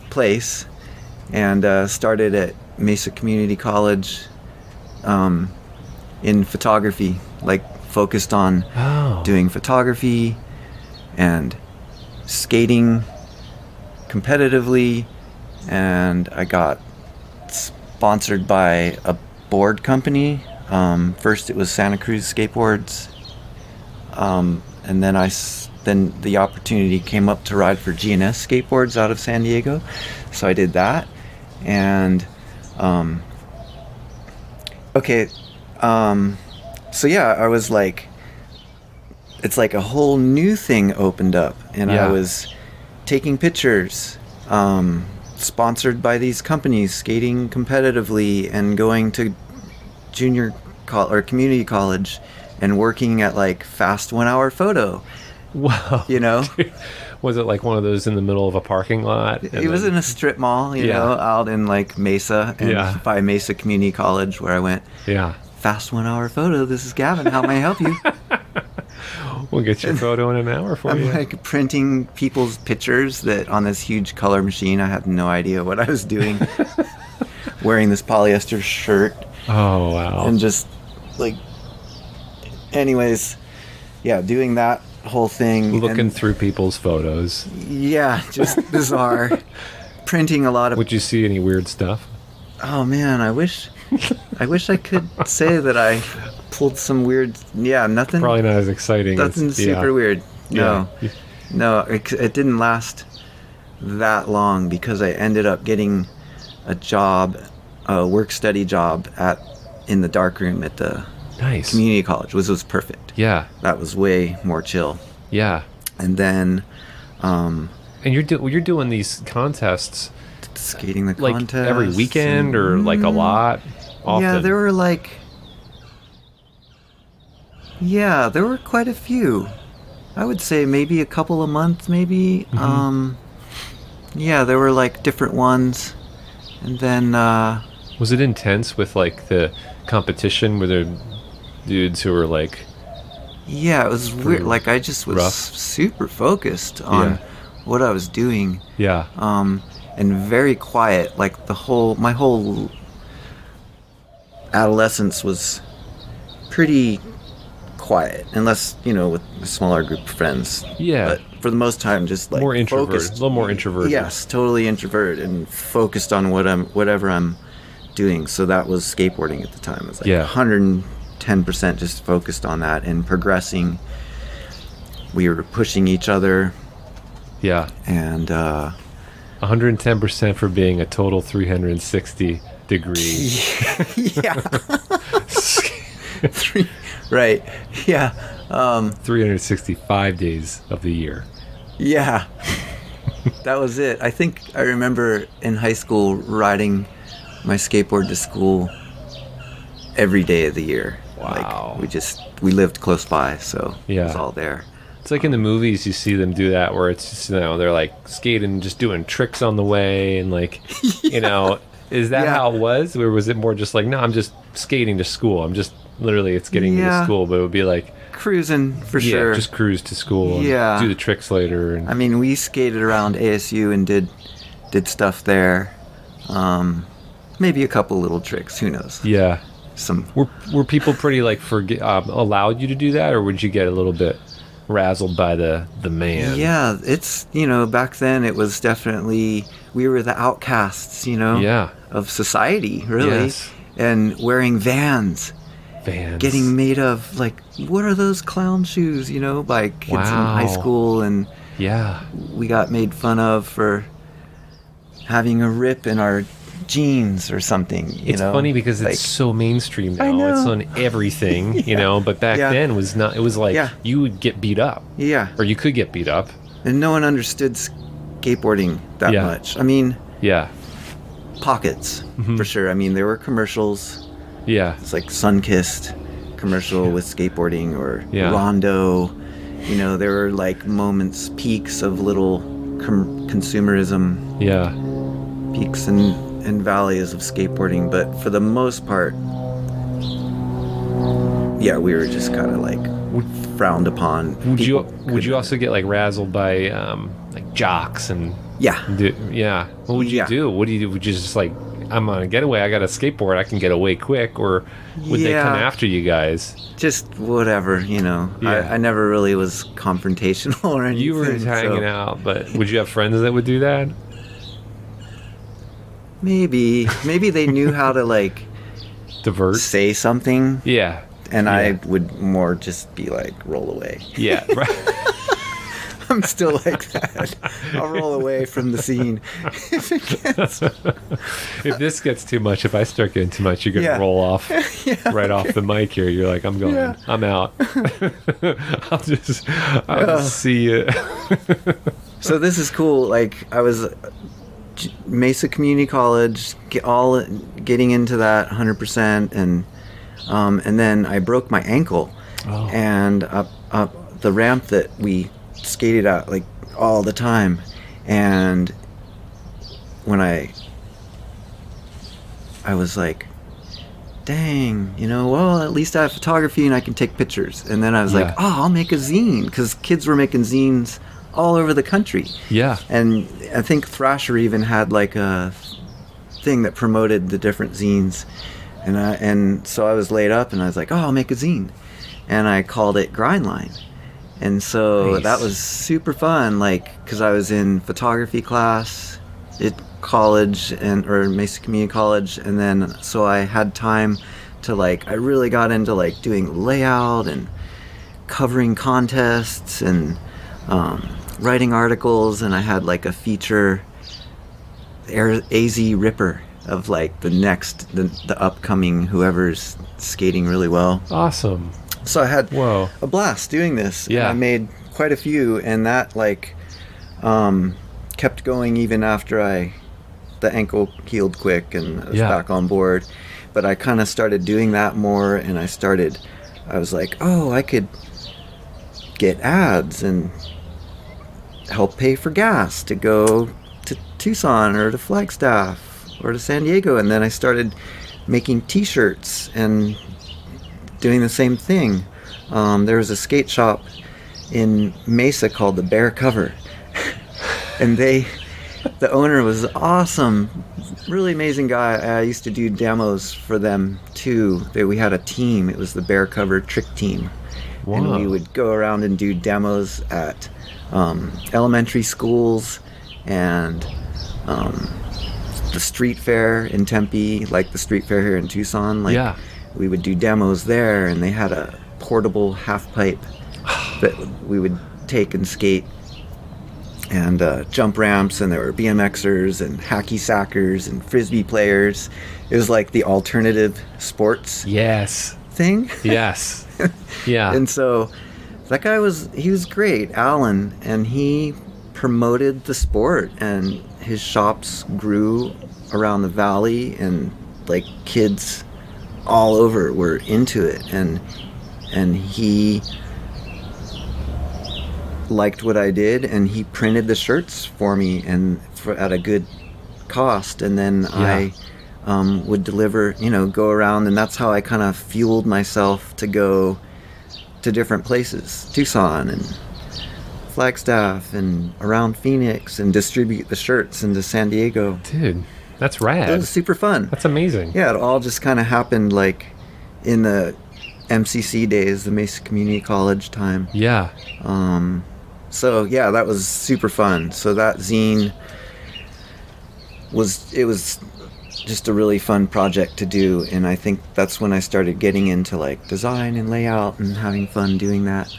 place and started at Mesa Community College in photography, like focused on doing photography and skating competitively. And I got sponsored by a board company. First it was Santa Cruz Skateboards, and then the opportunity came up to ride for GNS Skateboards out of San Diego, so I did that. And so yeah, I was like, it's like a whole new thing opened up, and I was taking pictures, sponsored by these companies, skating competitively, and going to junior or community college and working at like Fast 1 Hour Photo. Wow. You know? Was it like one of those in the middle of a parking lot? It was in a strip mall, you know, out in like Mesa, and by Mesa Community College where I went. Yeah. Fast 1 Hour Photo, this is Gavin, how may I help you? We'll get your photo in an hour for you. I'm like printing people's pictures that on this huge color machine. I had no idea what I was doing. Wearing this polyester shirt. Oh, wow. And just like, anyways, yeah, doing that whole thing. Looking through people's photos. Yeah, just bizarre. Printing a lot of... Would you see any weird stuff? Oh man, I wish I could say that I pulled some weird... Yeah, nothing... Probably not as exciting. Nothing super weird. No. Yeah. No, it didn't last that long because I ended up getting a job, a work-study job in the darkroom at the community college, which was perfect. Yeah. That was way more chill. Yeah. And then... and you're doing these contests... Skating the like contest. Every weekend or like a lot? Often? Yeah, there were like... Yeah, there were quite a few. I would say maybe a couple a month, maybe. Mm-hmm. Yeah, there were like different ones. And then... Was it intense with like the competition? Were there dudes who were like... Yeah, it was weird. Like I just was super focused on what I was doing. Yeah. And very quiet. Like my whole adolescence was pretty quiet, unless, you know, with a smaller group of friends. Yeah. But for the most time, just like more introverted, focused. a little more introverted. Yes, totally introverted and focused on whatever I'm doing. So that was skateboarding at the time. It was like 110% just focused on that and progressing. We were pushing each other. Yeah. And 110% for being a total 360 degree. Yeah. Right. Yeah. 365 days of the year. Yeah. That was it. I think I remember in high school riding my skateboard to school every day of the year. Wow. Like we lived close by, so it was all there. It's like in the movies, you see them do that, where it's just, they're like skating, just doing tricks on the way, and like, is that Yeah. how it was, or was it more just like, no, I'm just skating to school. I'm just literally, it's getting me to school, but it would be like, Cruising for yeah, sure. just cruise to school, and Yeah. do the tricks later, and I mean, we skated around ASU and did stuff there. Maybe a couple little tricks. Who knows? yeah. Some. Were people pretty like allowed you to do that, or would you get a little bit razzled by the man? Yeah, it's back then it was definitely we were the outcasts, Yeah. of society, really, Yes. and wearing Vans. Vans. Getting made of like what are those clown shoes by kids in high Wow. school, and Yeah. we got made fun of for having a rip in our jeans or something. It's funny because it's like, so mainstream now. I know. It's on everything, but back Yeah. then was not. It was like Yeah. you would get beat up, yeah, or you could get beat up. and no one understood skateboarding that Yeah. much. I mean, Yeah. pockets Mm-hmm. for sure. I mean, there were commercials. Yeah. It's like Sunkissed commercial with skateboarding, or Yeah. Rondo. There were like moments, peaks of little consumerism, Yeah. peaks and valleys of skateboarding. But for the most part, yeah, we were just kind of like frowned upon. Would you couldn't- also get like razzled by like jocks and Yeah. yeah? What would you Yeah. do? What do you do? Would you just like, I'm on a getaway, I got a skateboard, I can get away quick, or would they come Yeah. after you guys? Just whatever, Yeah. I never really was confrontational or anything. You were just hanging so out, but would you have friends that would do that? Maybe they knew how to like Divert? say something, Yeah. and Yeah. I would more just be like, roll away. Yeah. Right. I'm still like that. I'll roll away from the scene. If this gets too much, if I start getting too much, you're gonna Yeah. roll off right off the mic here. You're like, I'm going. Yeah. I'm out. I'll just see you. So this is cool. Like I was Mesa Community College, getting into that 100%, and then I broke my ankle, Oh. and up the ramp that we skated at like all the time, and when I was like, dang, well, at least I have photography and I can take pictures. And then I was Yeah. like, oh, I'll make a zine, because kids were making zines all over the country. Yeah. And I think Thrasher even had like a thing that promoted the different zines. And so I was laid up and I was like, oh, I'll make a zine. And I called it Grindline. And so Nice. that was super fun, like, because I was in photography class at college or Mesa Community College. And then so I had time to like, I really got into like doing layout and covering contests and writing articles, and I had like a feature AZ Ripper of like the upcoming whoever's skating really well. Awesome. So I had Whoa. a blast doing this. Yeah. And I made quite a few, and that like kept going even after the ankle healed quick and I was Yeah. back on board. But I kind of started doing that more, and I was like, oh, I could get ads and help pay for gas to go to Tucson or to Flagstaff or to San Diego. And then I started making t-shirts and doing the same thing. There was a skate shop in Mesa called the Bear Cover, and the owner was awesome, really amazing guy. I used to do demos for them too. We had a team. It was the Bear Cover Trick Team. Wow. And we would go around and do demos at elementary schools and the street fair in Tempe, like the street fair here in Tucson. Like, Yeah. we would do demos there, and they had a portable half pipe that we would take and skate, and jump ramps, and there were BMXers and hacky sackers and frisbee players. It was like the alternative sports Yes. thing. Yes. Yeah. And so that guy he was great, Alan, and he promoted the sport, and his shops grew around the valley, and like kids all over were into it, and he liked what I did, and he printed the shirts for me and at a good cost. And then I would deliver, go around, and that's how I kind of fueled myself to go to different places, Tucson and Flagstaff and around Phoenix, and distribute the shirts into San Diego. Dude, that's rad. It was super fun. That's amazing. Yeah, it all just kind of happened like in the MCC days, the Mesa Community College time. Yeah. So yeah, that was super fun. So that zine was just a really fun project to do, and I think that's when I started getting into like design and layout and having fun doing that.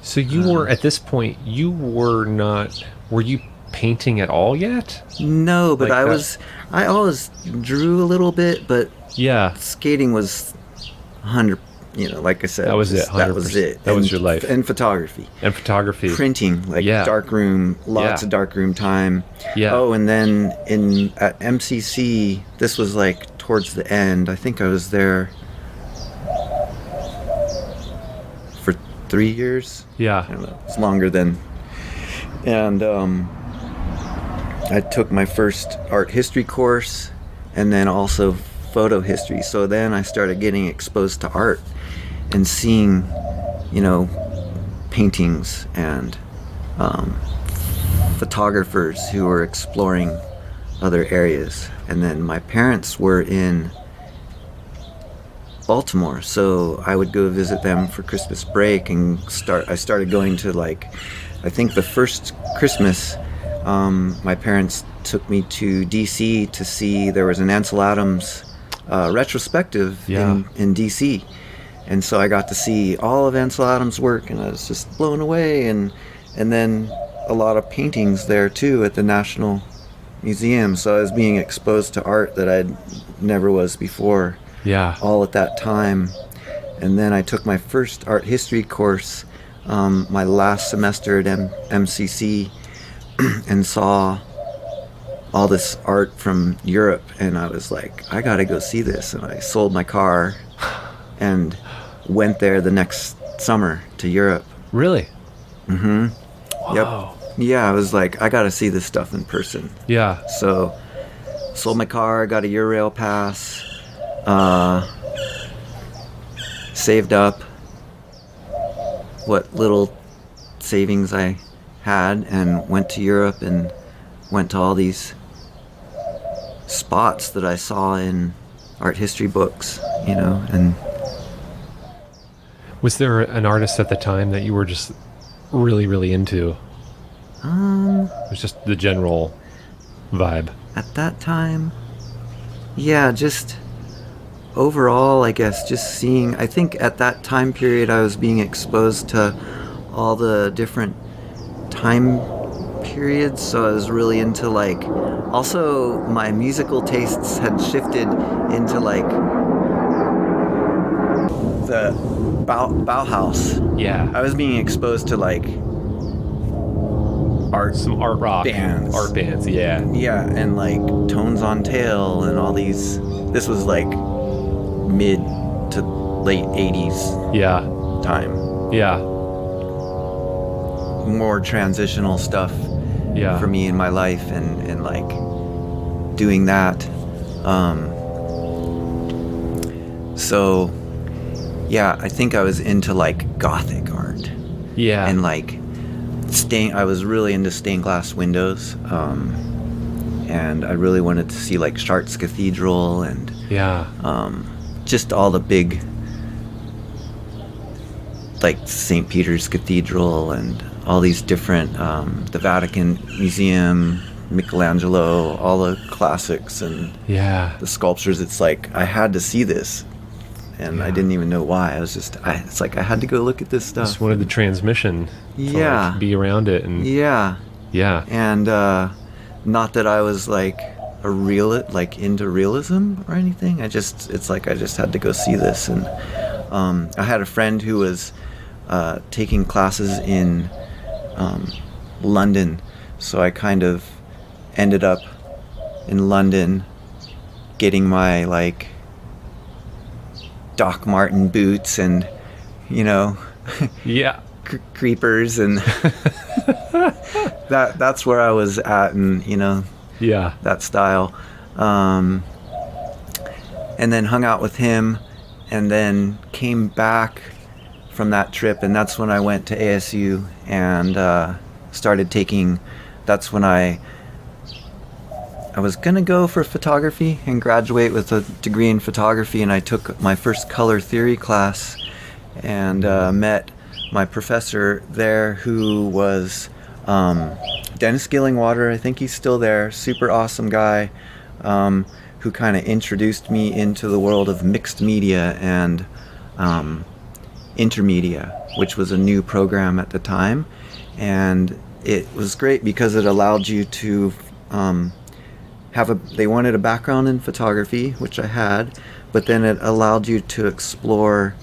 So you were, at this point, were you painting at all yet? No, but Like I always drew a little bit, but Yeah. skating was 100, like I said. That was it, That was 100%. it. That was your life. And photography. And photography. Printing, like Yeah. darkroom, lots Yeah. of darkroom time. Yeah. Oh, and then at MCC, this was like towards the end. I think I was there for 3 years. Yeah. I don't know. It's longer than. And I took my first art history course, and then also photo history. So then I started getting exposed to art and seeing, paintings and photographers who were exploring other areas. And then my parents were in Baltimore, so I would go visit them for Christmas break, and I started going to, like, I think the first Christmas, my parents took me to DC to see, there was an Ansel Adams retrospective in DC, and so I got to see all of Ansel Adams' work, and I was just blown away. And then a lot of paintings there too at the National Museum, so I was being exposed to art that I never was before. Yeah. All at that time. And then I took my first art history course my last semester at MCC and saw all this art from Europe, and I was like, I gotta go see this. And I sold my car and went there the next summer to Europe. Really? Mm-hmm. Wow. Yep. Yeah, I was like, I gotta see this stuff in person. Yeah. So sold my car, got a Eurail pass, saved up what little savings I had, and went to Europe and went to all these spots that I saw in art history books, and Was there an artist at the time that you were just really, really into? It was just the general vibe. at that time, yeah, just overall, I guess, just seeing, I think at that time period I was being exposed to all the different time periods, so I was really into, like, also my musical tastes had shifted into, like, the Bauhaus. Yeah. I was being exposed to, like, Some art rock bands. Art bands, yeah. Yeah, and like Tones on Tail and all these. This was like mid to late 80s Yeah. time. Yeah. More transitional stuff Yeah. for me in my life, and like doing that. So yeah, I think I was into like gothic art Yeah. and like I was really into stained glass windows, and I really wanted to see like Chartres Cathedral and yeah. just all the big, like St. Peter's Cathedral and all these different, the Vatican Museum, Michelangelo, all the classics and Yeah. the sculptures. It's like I had to see this, and I Yeah. didn't even know why. I was just, it's like I had to go look at this stuff. Just wanted the transmission to, Yeah. like, be around it. And Yeah. yeah. And not that I was like into realism or anything. It's like I just had to go see this. And I had a friend who was taking classes in London, so I kind of ended up in London getting my like Doc Marten boots and Yeah. creepers, and that's where I was at, and Yeah. that style. And then hung out with him, and then came back from that trip, and that's when I went to ASU and started taking. That's when I was gonna go for photography and graduate with a degree in photography, and I took my first color theory class and met my professor there, who was Dennis Gillingwater. I think he's still there. Super awesome guy, who kind of introduced me into the world of mixed media and intermedia, which was a new program at the time. And it was great because it allowed you to they wanted a background in photography, which I had, but then it allowed you to explore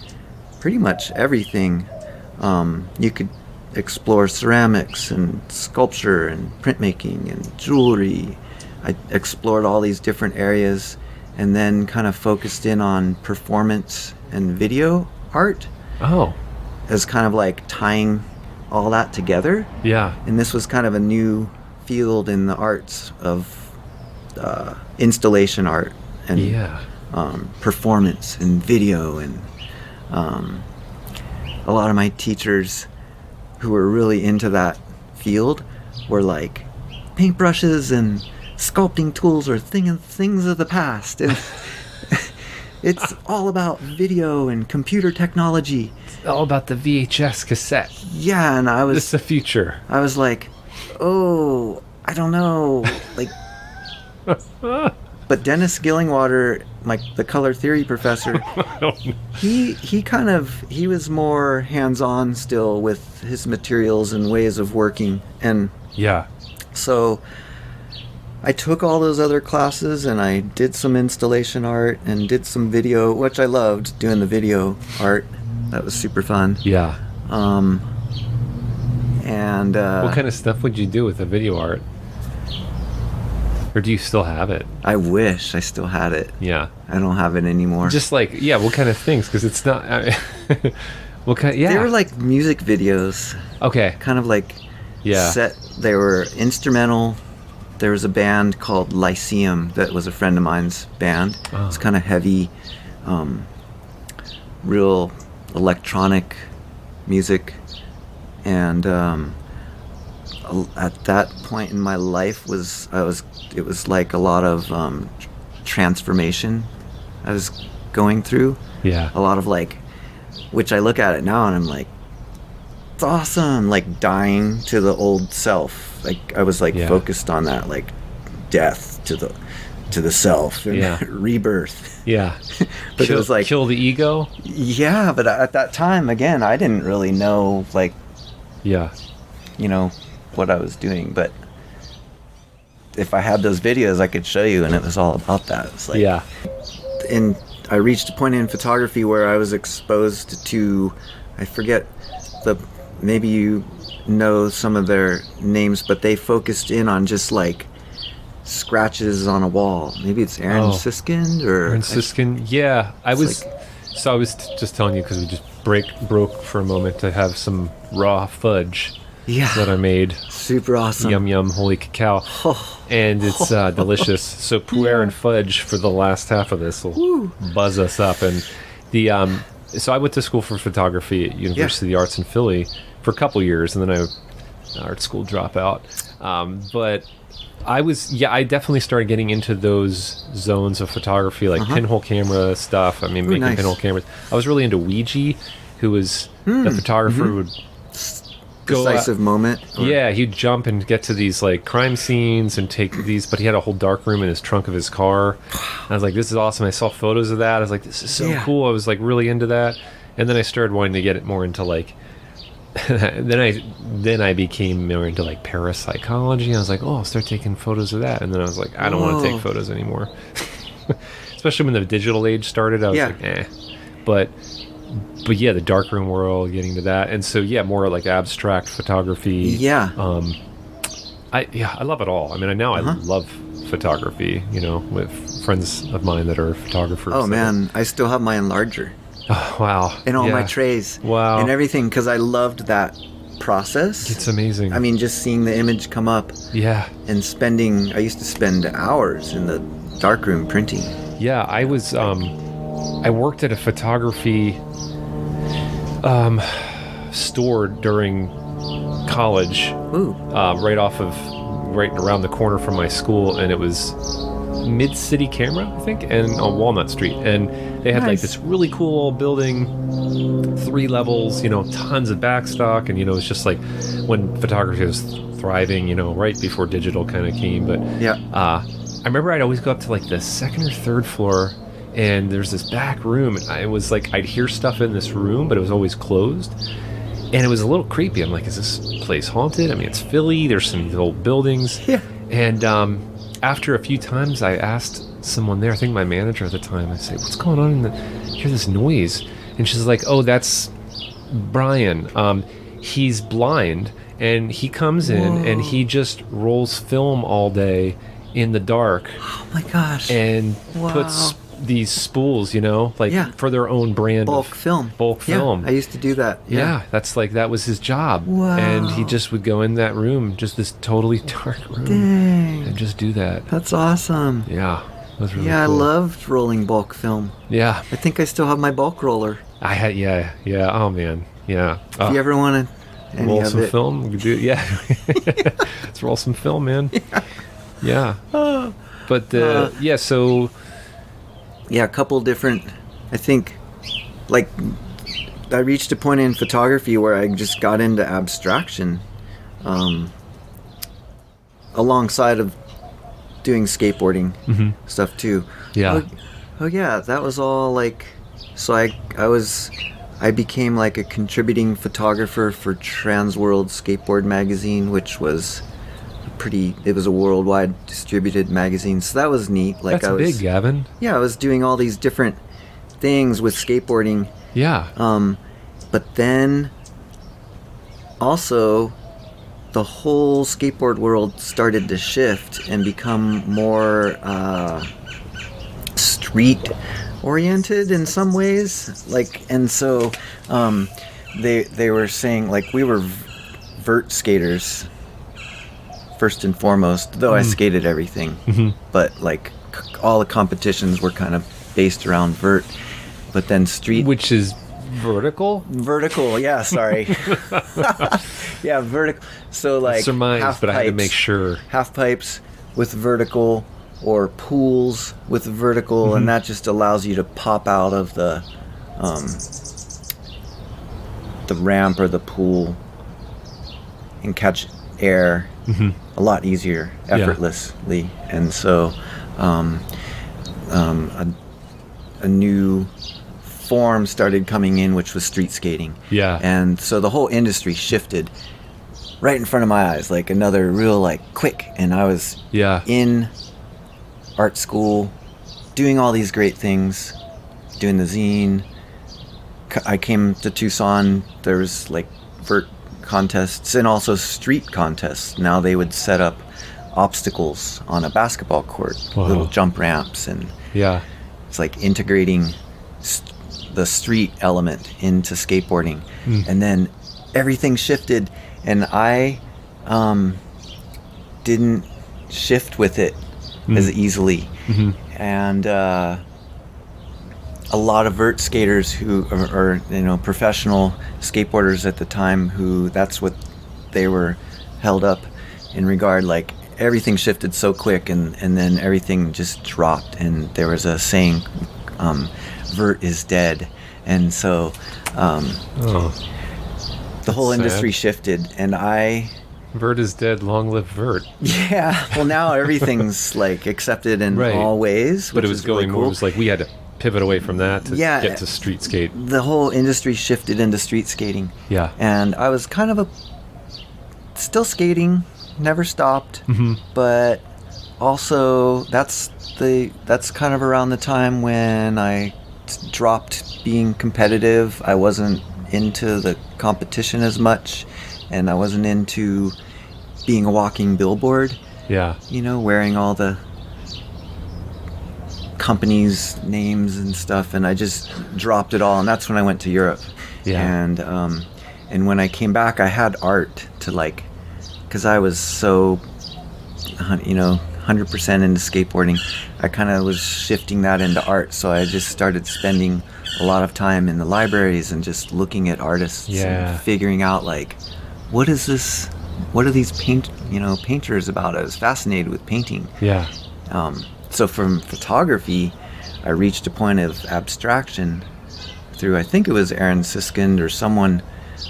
pretty much everything. You could explore ceramics and sculpture and printmaking and jewelry. I explored all these different areas, and then kind of focused in on performance and video art. Oh. As kind of like tying all that together. Yeah. And this was kind of a new field in the arts of installation art and performance and video, and a lot of my teachers who were really into that field were like, paintbrushes and sculpting tools are things of the past, and it's all about video and computer technology. It's all about the VHS cassette. Yeah, and This is the future. I was like, oh, I don't know, like. But Dennis Gillingwater, the color theory professor, he was more hands-on still with his materials and ways of working, and Yeah. so I took all those other classes, and I did some installation art and did some video, which I loved doing the video art. That was super fun. Yeah. And What kind of stuff would you do with the video art? Or do you still have it? I wish I still had it. Yeah. I don't have it anymore. Just like, yeah, what kind of things? Because it's not... what kind? Yeah. They were like music videos. Okay. Kind of like Yeah. They were instrumental. There was a band called Lyceum that was a friend of mine's band. Oh. It's kind of heavy, real electronic music. And at that point in my life it was like a lot of transformation I was going through. Yeah. A lot of like, which I look at it now and I'm like, it's awesome, like dying to the old self. Like I was like focused on that, like death to the self and rebirth. Yeah. But it was like kill the ego. Yeah, but at that time, again, I didn't really know, like, what I was doing. But if I had those videos, I could show you, and it was all about that. It was like, and I reached a point in photography where I was exposed to, I forget maybe you know some of their names, but they focused in on just like scratches on a wall. Maybe it's Aaron Siskind or Aaron Siskind. Yeah, I was just telling you because we just broke for a moment to have some raw fudge that I made. Super awesome. Yum yum, holy cacao. And it's delicious. So puer and fudge for the last half of this will buzz us up. And the so I went to school for photography at University of the Arts in Philly for a couple years, and then I art school dropout. But I definitely started getting into those zones of photography, like pinhole camera stuff. I mean, making pinhole cameras. I was really into Ouija, who was the photographer who would go decisive moment. Yeah, he'd jump and get to these like crime scenes and take these, but he had a whole dark room in his trunk of his car. And I was like, this is awesome. I saw photos of that. I was like, this is so cool. I was like really into that. And then I started wanting to get it more into like then I became more into like parapsychology. I was like, I'll start taking photos of that. And then I was like, I don't want to take photos anymore. Especially when the digital age started, I was like, eh. But yeah, the darkroom world, getting to that. And so more like abstract photography. Yeah. I love it all. I mean, I love photography, with friends of mine that are photographers. Oh man, I still have my enlarger. Oh, wow. in all my Yeah. trays. Wow. And everything, because I loved that process. It's amazing. I mean, just seeing the image come up yeah. and I used to spend hours in the darkroom printing. Yeah, I was I worked at a photography store during college, Ooh. right around the corner from my school, and it was Mid-City Camera, I think, and on Walnut Street. And they had like Nice. this really cool old building, 3 levels, tons of backstock, and it's just like when photography was thriving, right before digital kind of came. But Yeah. I remember I'd always go up to like the 2nd or 3rd floor, and there's this back room, and I was like, I'd hear stuff in this room, but it was always closed, and it was a little creepy. I'm like, is this place haunted? I mean, it's Philly. There's some old buildings. Yeah. And after a few times, I asked someone there, I think my manager at the time, I say, what's going on? I hear this noise, and she's like, oh, that's Brian. He's blind, and he comes in and he just rolls film all day in the dark Oh my gosh. and Wow. puts these spools, like Yeah. for their own brand Bulk of film. bulk Yeah, film. I used to do that. Yeah, that was his job. Wow. And he just would go in that room, just this totally dark room, Dang. and just do that. That's awesome. Yeah, it was really Yeah, cool. I loved rolling bulk film. Yeah, I think I still have my bulk roller. I had. Yeah. Oh man. Yeah. If you ever want to any roll of some it. film. We could do. Yeah. Let's roll some film, man. Yeah. But yeah. So Yeah, a couple different, I think, like, I reached a point in photography where I just got into abstraction alongside of doing skateboarding stuff too. Yeah. Oh yeah, that was all like, so I became like a contributing photographer for Trans World Skateboard magazine, which was it was a worldwide distributed magazine, so that was neat. Like, that's big, Gavin. yeah, I was doing all these different things with skateboarding. Yeah. But then also the whole skateboard world started to shift and become more street oriented in some ways. Like, and so they were saying, like, we were vert skaters first and foremost, though I skated everything. But like all the competitions were kind of based around vert. But then street, Which is vertical. vertical, yeah, sorry. Yeah, vertical. So like Surmise, half but I had to pipes- make sure. half pipes with vertical, or pools with vertical, and that just allows you to pop out of the ramp or the pool and catch air a lot easier, effortlessly. And so a new form started coming in, which was street skating. Yeah. And so the whole industry shifted right in front of my eyes, like another real, like, quick. And I was Yeah. in art school doing all these great things, doing the zine. I came to Tucson, there was like vert contests and also street contests. Now they would set up obstacles on a basketball court, Wow. little jump ramps, and Yeah. it's like integrating the street element into skateboarding. And then everything shifted, and I didn't shift with it as easily. And a lot of vert skaters who are professional skateboarders at the time, who that's what they were held up in regard. Like, everything shifted so quick, and then everything just dropped. And there was a saying, vert is dead. And so Oh, the whole sad. industry shifted, and vert is dead. Long live vert. yeah, well, now everything's like accepted in Right. all ways, But which it was is really going more. cool. It was like we had to pivot away from that to Yeah. get to street skate. The whole industry shifted into street skating. Yeah. And I was kind of still skating, never stopped, but also that's kind of around the time when I dropped being competitive. I wasn't into the competition as much, and I wasn't into being a walking billboard, Yeah. wearing all the companies' names and stuff, and I just dropped it all. And that's when I went to Europe. Yeah. And when I came back, I had art to like, because I was so, 100% into skateboarding. I kind of was shifting that into art, so I just started spending a lot of time in the libraries and just looking at artists and figuring out like, what is this? What are these painters about? I was fascinated with painting. Yeah. So from photography, I reached a point of abstraction through, I think it was Aaron Siskind or someone.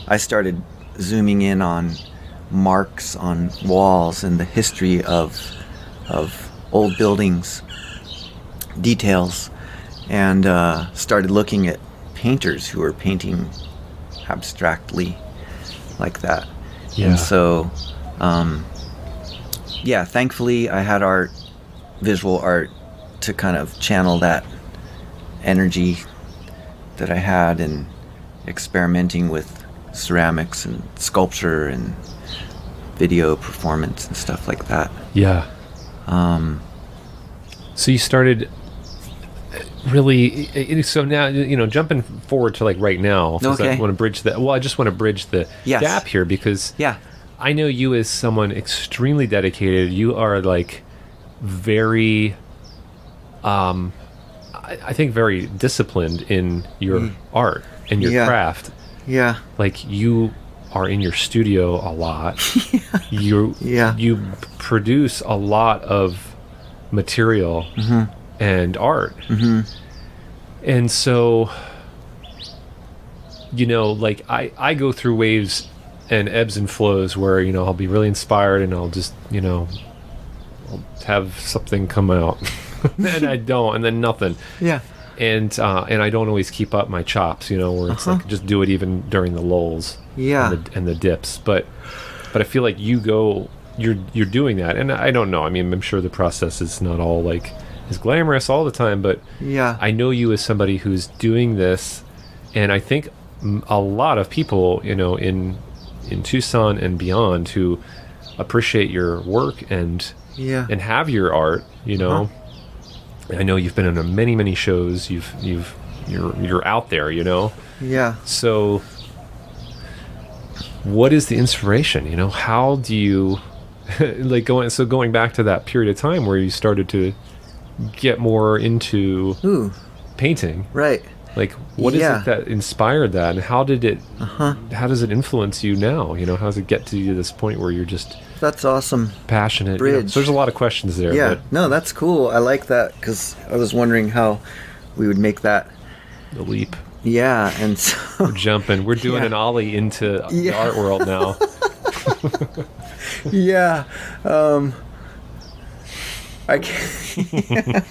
I started zooming in on marks on walls and the history of old buildings, details, and started looking at painters who were painting abstractly like that. Yeah. And so, thankfully I had art, visual art, to kind of channel that energy that I had in experimenting with ceramics and sculpture and video performance and stuff like that. Yeah. So you started really, so now, jumping forward to like right now, 'cause Okay. I want to bridge that. Well, I just want to bridge the Yes. gap here because Yeah. I know you as someone extremely dedicated. You are like very, I think very disciplined in your art and your Yeah. craft. Yeah. Like you are in your studio a lot. You produce a lot of material and art. And so, like I go through waves and ebbs and flows where, I'll be really inspired and I'll just, I'll have something come out and I don't, and then nothing. Yeah. And I don't always keep up my chops, where it's like just do it even during the lulls, Yeah. and the dips. But I feel like you're doing that, and I don't know. I mean, I'm sure the process is not all like as glamorous all the time, but Yeah. I know you as somebody who's doing this, and I think a lot of people, in Tucson and beyond, who appreciate your work and have your art, I know you've been in many shows. You're out there, Yeah. So, what is the inspiration? How do you going back to that period of time where you started to get more into painting? Right. Like, what is it that inspired that, and how did it? How does it influence you now? How does it get to you this point where you're just That's awesome. passionate? Bridge. So there's a lot of questions there. Yeah. But No, that's cool. I like that because I was wondering how we would make that. the leap. Yeah. And so. We're jumping. We're doing an ollie into the art world now. Yeah. I can't.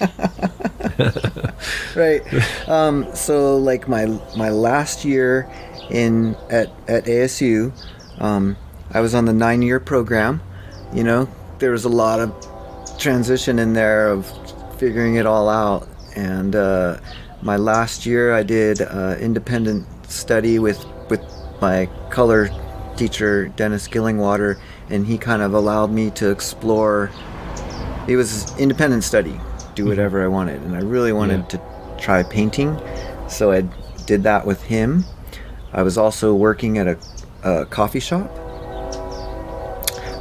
Right. So like my last year at ASU, I was on the 9-year program. There was a lot of transition in there of figuring it all out. And my last year I did independent study with my color teacher, Dennis Gillingwater, and he kind of allowed me to explore. It was independent study, do whatever I wanted, and I really wanted to try painting, so I did that with him. I was also working at a coffee shop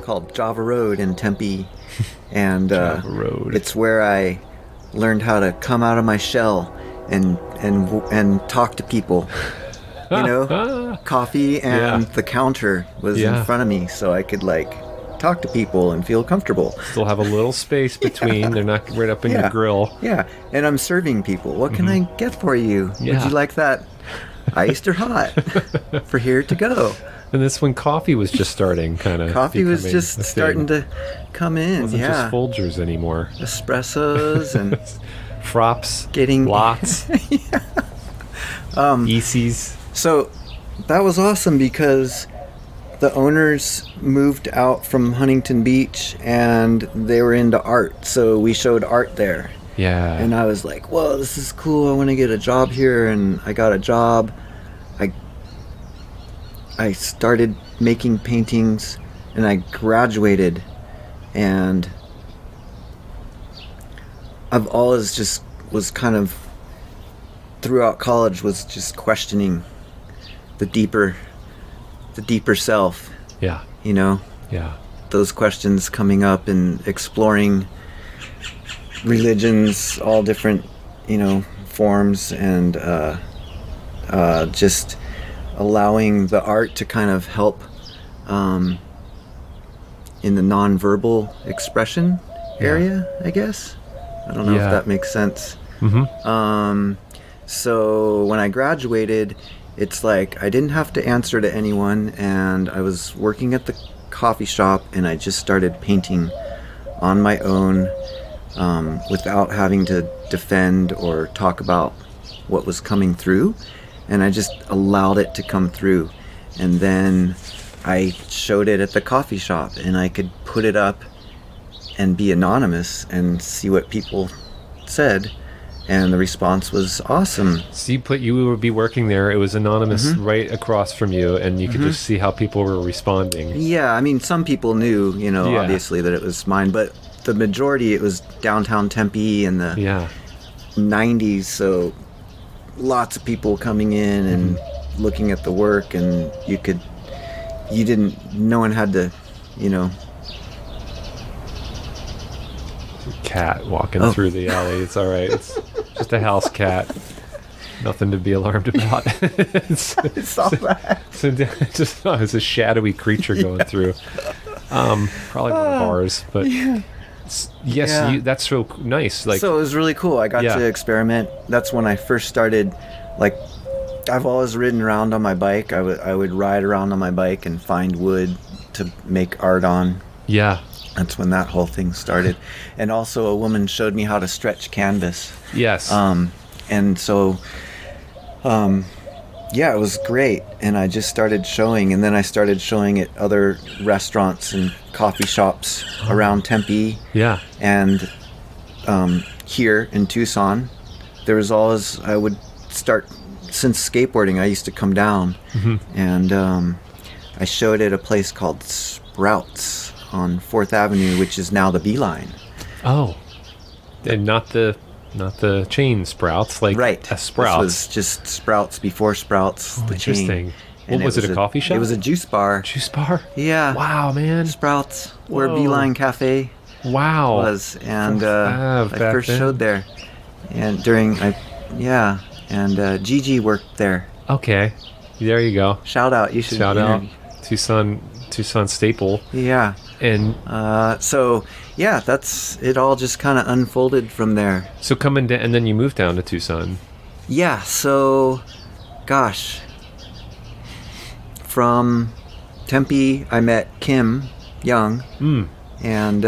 called Java Road in Tempe, and Java Road. It's where I learned how to come out of my shell and talk to people. Coffee and the counter was in front of me, so I could talk to people and feel comfortable. Still have a little space between. They're not right up in your grill. Yeah, and I'm serving people. What can I get for you? Yeah. Would you like that iced or hot? For here to go. And this when coffee was just starting, kind of. Coffee was just starting to come in. It wasn't just Folgers anymore. Espressos and Frops. getting lots. ECs. So that was awesome because the owners moved out from Huntington Beach and they were into art, so we showed art there. Yeah. And I was like, whoa, this is cool, I want to get a job here, and I got a job. I started making paintings and I graduated, and I've always just was kind of throughout college was just questioning the deeper self, Yeah. you know, Yeah. those questions coming up and exploring religions, all different, you know, forms, and just allowing the art to kind of help in the nonverbal expression area, I guess. I don't know if that makes sense. Mm-hmm. So when I graduated, it's like I didn't have to answer to anyone, and I was working at the coffee shop, and I just started painting on my own without having to defend or talk about what was coming through, and I just allowed it to come through. And then I showed it at the coffee shop, and I could put it up and be anonymous and see what people said, and the response was awesome. So you would be working there. It was anonymous right across from you, and you could just see how people were responding. Yeah, I mean, some people knew, you know, Yeah. obviously that it was mine, but the majority, it was downtown Tempe in the Yeah. 90s, so lots of people coming in and looking at the work, and no one had to, you know. Cat walking through the alley. It's all right. It's just a house cat. Nothing to be alarmed about. it's Saw that. it's a shadowy creature going through. Probably one of ours, but yes, Yeah. that's so nice. Like, So it was really cool. I got Yeah. to experiment. That's when I first started, like, I've always ridden around on my bike. I would ride around on my bike and find wood to make art on. yeah, That's when that whole thing started. And also a woman showed me how to stretch canvas. yes, And so, yeah, it was great. And I just started showing, and then I started showing at other restaurants and coffee shops around Tempe. yeah, And here in Tucson, there was always, I would start, since skateboarding, I used to come down, and I showed at a place called Sprouts on 4th Avenue, which is now the Beeline. Oh, and not the chain Sprouts, like Right. a Sprouts. This was just Sprouts before Sprouts, the chain. Interesting. And What was it? A coffee shop? It was a juice bar. Juice bar. Yeah. Wow, man. Sprouts, where Whoa. Beeline Cafe Wow. was, and I back first then. showed there, and and Gigi worked there. Okay. There you go. Shout out, you should Shout out. interview- Tucson staple. Yeah. And So yeah, that's it. All just kind of unfolded from there. so coming down, and then you moved down to Tucson. Yeah. So, gosh, from Tempe, I met Kim Young, and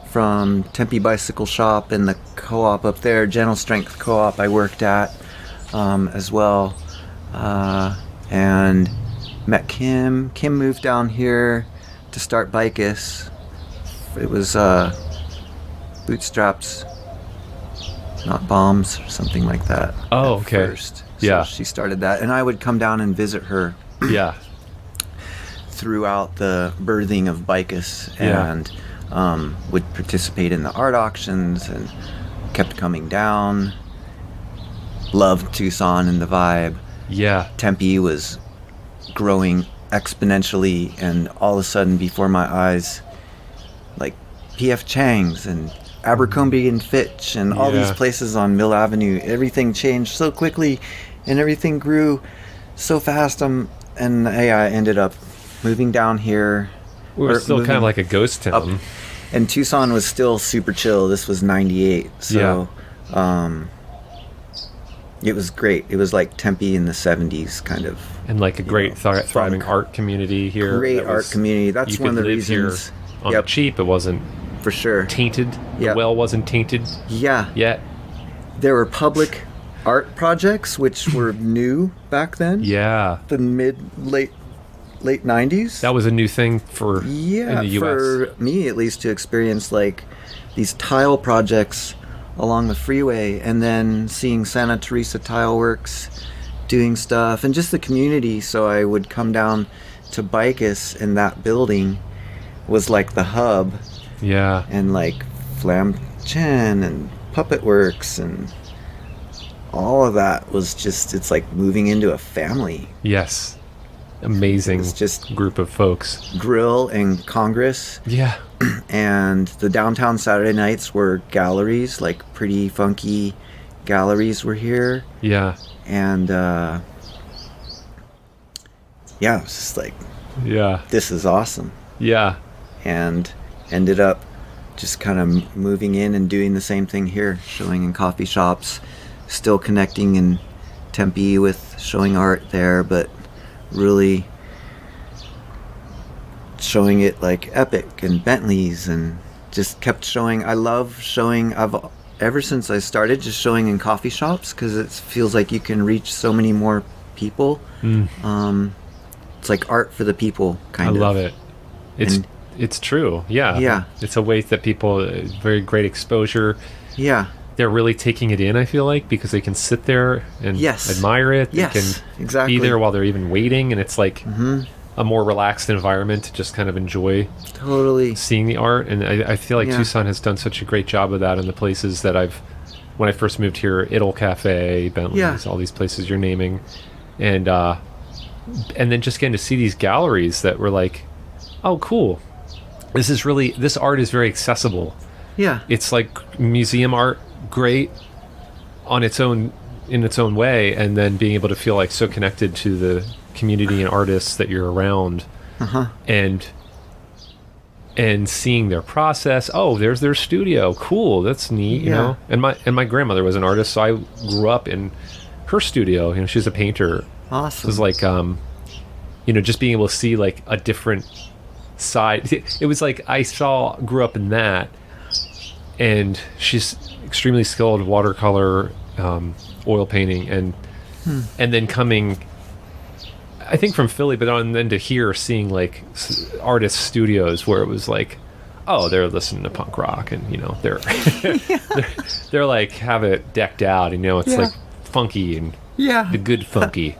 from Tempe Bicycle Shop and the co-op up there, Gentle Strength Co-op, I worked at as well, and met Kim. Kim moved down here to start Bicus. It was bootstraps, not bombs, or something like that. Oh, at okay. First. So Yeah. she started that, and I would come down and visit her Yeah. throughout the birthing of Bicus, Yeah. and would participate in the art auctions, and kept coming down. Loved Tucson and the vibe. Yeah. Tempe was growing exponentially, and all of a sudden before my eyes, like P.F. Chang's and Abercrombie and Fitch and all these Yeah. places on Mill Avenue, everything changed so quickly and everything grew so fast. And I ended up moving down here. We were or still kind moving of like a ghost town. up. And Tucson was still super chill. This was 98. So it was great. It was like Tempe in the 70s, kind of. And like a great thriving funk. art community here. Great that art was- community. That's you one of could the live here reasons. on Yep. the cheap. It wasn't For sure. tainted. The Yep. well wasn't tainted Yeah. yet. There were public art projects, which were new back then. Yeah. The late 90s. That was a new thing for Yeah, in the U.S. for me at least, to experience like these tile projects along the freeway, and then seeing Santa Teresa Tile Works doing stuff, and just the community. So I would come down to Bicus, and that building was like the hub, Yeah. and like Flam Chen and puppet works and all of that was just, it's like moving into a family. Yes. Amazing It's just group of folks. Grill and Congress. Yeah. And the downtown Saturday nights were galleries, like pretty funky galleries were here. Yeah. And yeah, it was just like, Yeah. this is awesome. Yeah. And ended up just kind of moving in and doing the same thing here, showing in coffee shops, still connecting in Tempe with showing art there, but really showing it like Epic and Bentley's, and just kept showing. I love showing. Ever since I started just showing in coffee shops, because it feels like you can reach so many more people. It's like art for the people, kind of. I love it. It's true. Yeah. Yeah. It's a way that people, very great exposure. Yeah. They're really taking it in, I feel like, because they can sit there and admire it. They Yes, can exactly. be there while they're even waiting, and it's like a more relaxed environment to just kind of enjoy Totally. seeing the art. And I feel like Yeah. Tucson has done such a great job of that in the places that when I first moved here, Idle Cafe, Bentley's, Yeah. all these places you're naming. And then just getting to see these galleries that were like, oh, cool. This art is very accessible. Yeah. It's like museum art, great in its own way, and then being able to feel like so connected to the community and artists that you're around, and seeing their process. Oh, there's their studio. Cool, that's neat. You know. And my grandmother was an artist, so I grew up in her studio. You know, she's a painter. Awesome. It was like just being able to see like a different side. It was like I grew up in that, and she's extremely skilled watercolor, oil painting, and then coming, I think, from Philly, but then to here, seeing like artist studios where it was like, oh, they're listening to punk rock, and they're like have it decked out, it's like funky and the good funky,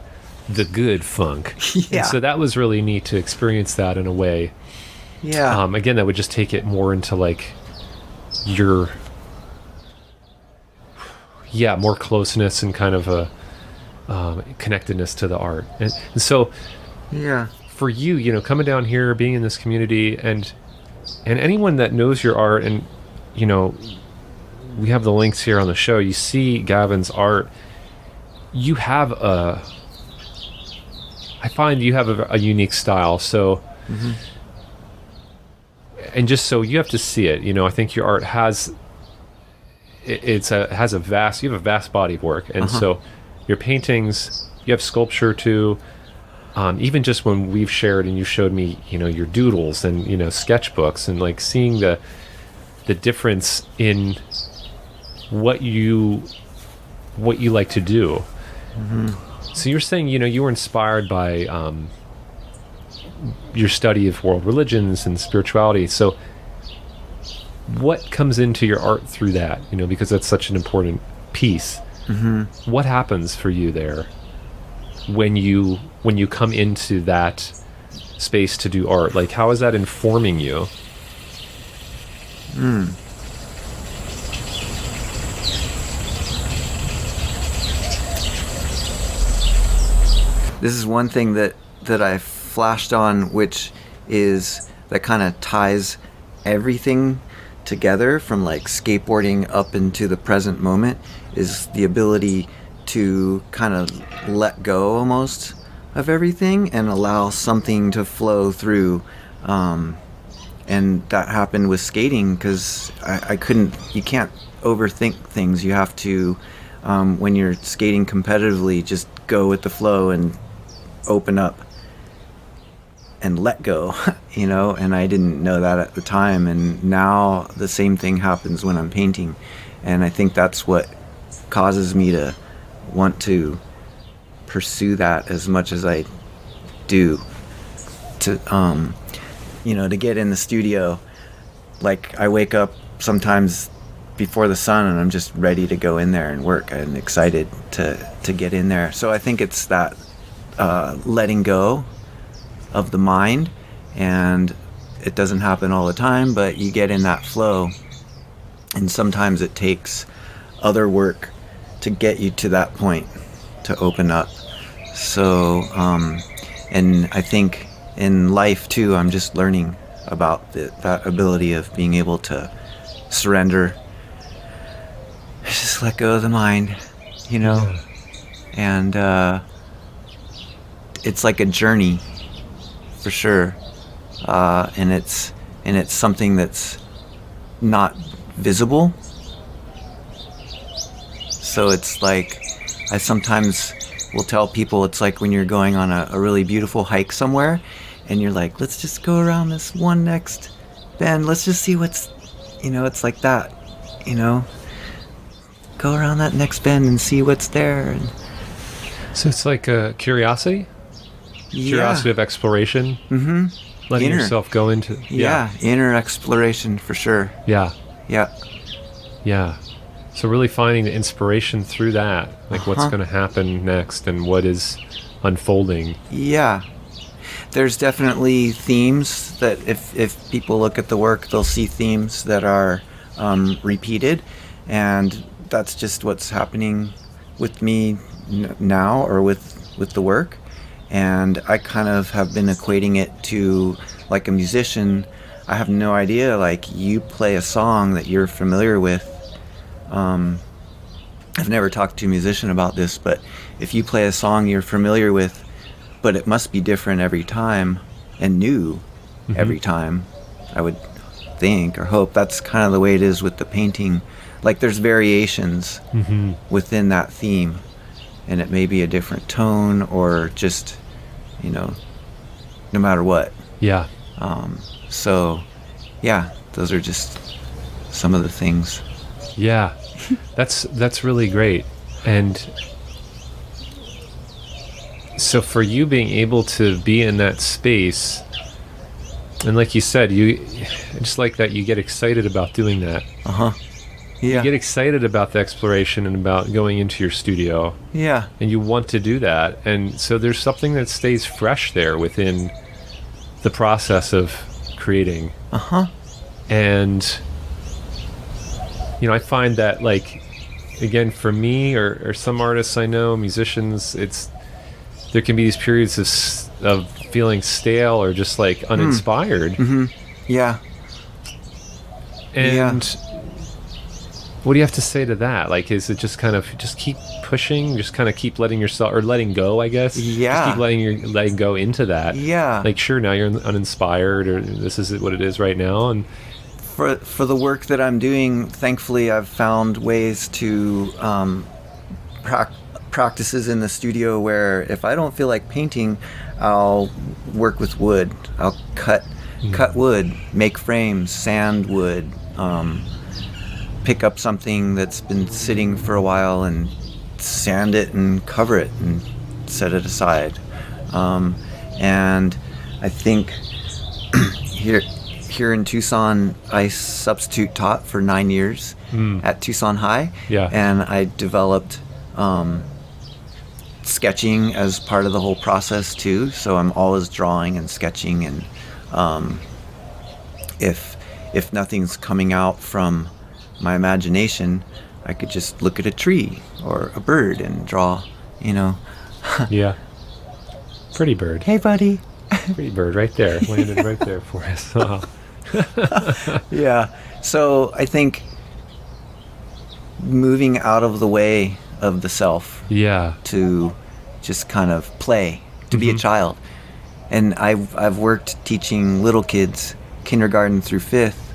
the good funk. And so that was really neat to experience that in a way. Yeah. Again, that would just take it more into like your more closeness and kind of a connectedness to the art. And so for you, coming down here, being in this community, and anyone that knows your art, and we have the links here on the show, you see Gavin's art, I find you have a unique style. So and just so you have to see it, I think your art has a vast body of work, and so your paintings, you have sculpture too. Even just when we've shared and you showed me, your doodles and sketchbooks, and like seeing the difference in what you like to do. So you're saying you were inspired by your study of world religions and spirituality. So what comes into your art through that, because that's such an important piece. What happens for you there when you come into that space to do art? Like, how is that informing you? This is one thing that I flashed on, which is that kind of ties everything together from like skateboarding up into the present moment, is the ability to kind of let go almost of everything and allow something to flow through. And that happened with skating, because you can't overthink things. You have to, when you're skating competitively, just go with the flow and open up and let go, and I didn't know that at the time, and now the same thing happens when I'm painting, and I think that's what causes me to want to pursue that as much as I do, to to get in the studio. Like, I wake up sometimes before the sun and I'm just ready to go in there and work and excited to get in there. So I think it's that letting go of the mind, and it doesn't happen all the time, but you get in that flow, And sometimes it takes other work to get you to that point, to open up. So, and I think in life too, I'm just learning about that ability of being able to surrender, just let go of the mind, you know. And it's like a journey, for sure. And it's something that's not visible. So it's like, I sometimes will tell people, it's like when you're going on a really beautiful hike somewhere, and you're like, let's just go around this one next bend. Let's just see what's, you know, it's like that, you know. Go around that next bend and see what's there. And So it's like a curiosity? Curiosity of exploration? Mm-hmm. Letting yourself go into... Yeah, inner exploration for sure. Yeah. Yeah. Yeah. So really finding the inspiration through that, like what's going to happen next and what is unfolding. Yeah. There's definitely themes that if people look at the work, they'll see themes that are repeated, and that's just what's happening with me now, or with the work. And I kind of have been equating it to like a musician. I have no idea, like you play a song that you're familiar with. I've never talked to a musician about this, but if you play a song you're familiar with, but it must be different every time and new every time, I would think or hope. That's kind of the way it is with the painting. Like there's variations within that theme, and it may be a different tone or just, you know, no matter what. Yeah. So, yeah, those are just some of the things. Yeah. That's really great. And so for you being able to be in that space, and like you said, you just like that, you get excited about doing that. Yeah. You get excited about the exploration and about going into your studio. Yeah. And you want to do that. And so there's something that stays fresh there within the process of creating. And, you know, I find that, like, again, for me or some artists I know, musicians, there can be these periods of feeling stale or just like uninspired. Yeah. And what do you have to say to that? Like, is it just kind of just keep pushing, just kind of keep letting yourself, or letting go, I guess? Yeah. Just keep letting go into that. Yeah. Like, sure, now you're uninspired, or this is what it is right now. And for the work that I'm doing, thankfully, I've found ways to practices in the studio where if I don't feel like painting, I'll work with wood. I'll cut wood, make frames, sand wood, pick up something that's been sitting for a while and sand it and cover it and set it aside. And I think here in Tucson, I substitute taught for 9 years at Tucson High. Yeah. And I developed sketching as part of the whole process too. So I'm always drawing and sketching, and if nothing's coming out from my imagination, I could just look at a tree or a bird and draw, you know. yeah. Pretty bird. Hey, buddy. Pretty bird right there. Landed right there for us. Yeah. So I think moving out of the way of the self. Yeah. To just kind of play, to be a child. And I've worked teaching little kids, kindergarten through 5th,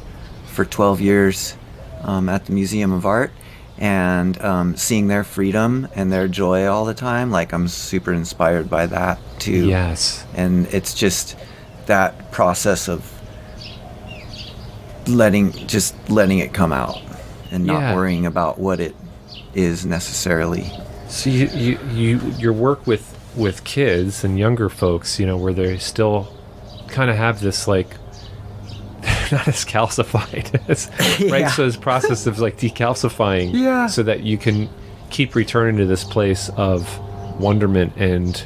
for 12 years at the Museum of Art, and seeing their freedom and their joy all the time, like I'm super inspired by that too. Yes. And it's just that process of letting it come out and not worrying about what it is necessarily. So your work with kids and younger folks, you know, where they still kind of have this, like, they're not as calcified as, right? So this process of like decalcifying, so that you can keep returning to this place of wonderment and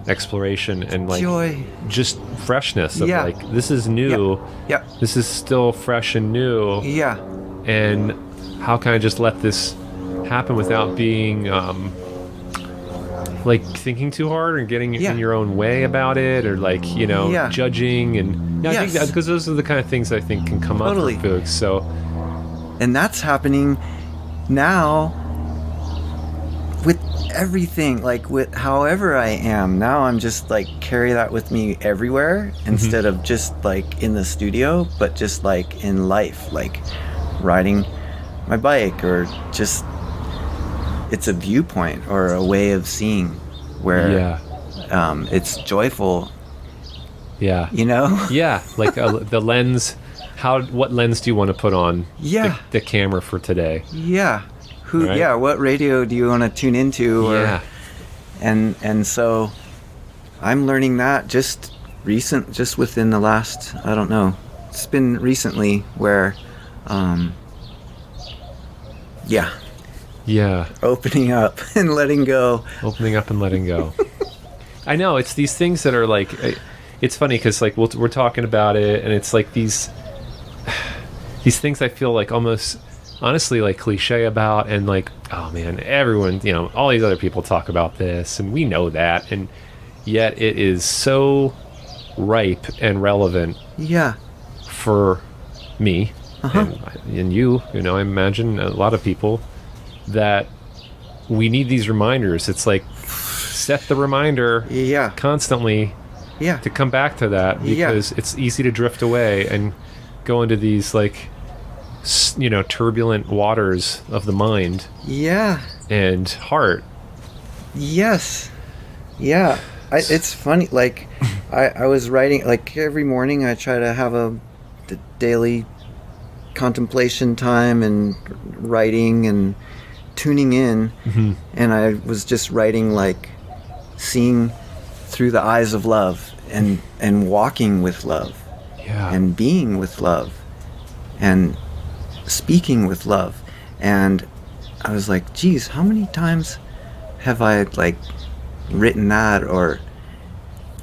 exploration and like joy, just freshness of like, this is new. Yep. This is still fresh and new. Yeah. and how can I just let this happen without being like thinking too hard and getting in your own way about it, or like, you know, judging. And I think that, because those are the kind of things I think can come up for folks. So, and that's happening now with everything, like with however I am now. I'm just like carry that with me everywhere, instead of just like in the studio, but just like in life, like riding my bike, or just it's a viewpoint or a way of seeing where it's joyful. You know? Like the lens. What lens do you want to put on the camera for today? What radio do you want to tune into? Or, and so I'm learning that just within the last, I don't know, it's been recently where opening up and letting go. I know, it's these things that are like, it's funny because like we're talking about it, and it's like these things I feel like almost honestly like cliche about, and like, oh man, everyone, you know, all these other people talk about this and we know that, and yet it is so ripe and relevant for me and you know, I imagine a lot of people, that we need these reminders. It's like set the reminder constantly to come back to that, because it's easy to drift away and go into these like, you know, turbulent waters of the mind and heart. It's funny, like I was writing, like every morning I try to have the daily contemplation time and writing and tuning in, and I was just writing like seeing through the eyes of love, and walking with love, and being with love, and speaking with love. And I was like, geez, how many times have I like written that, or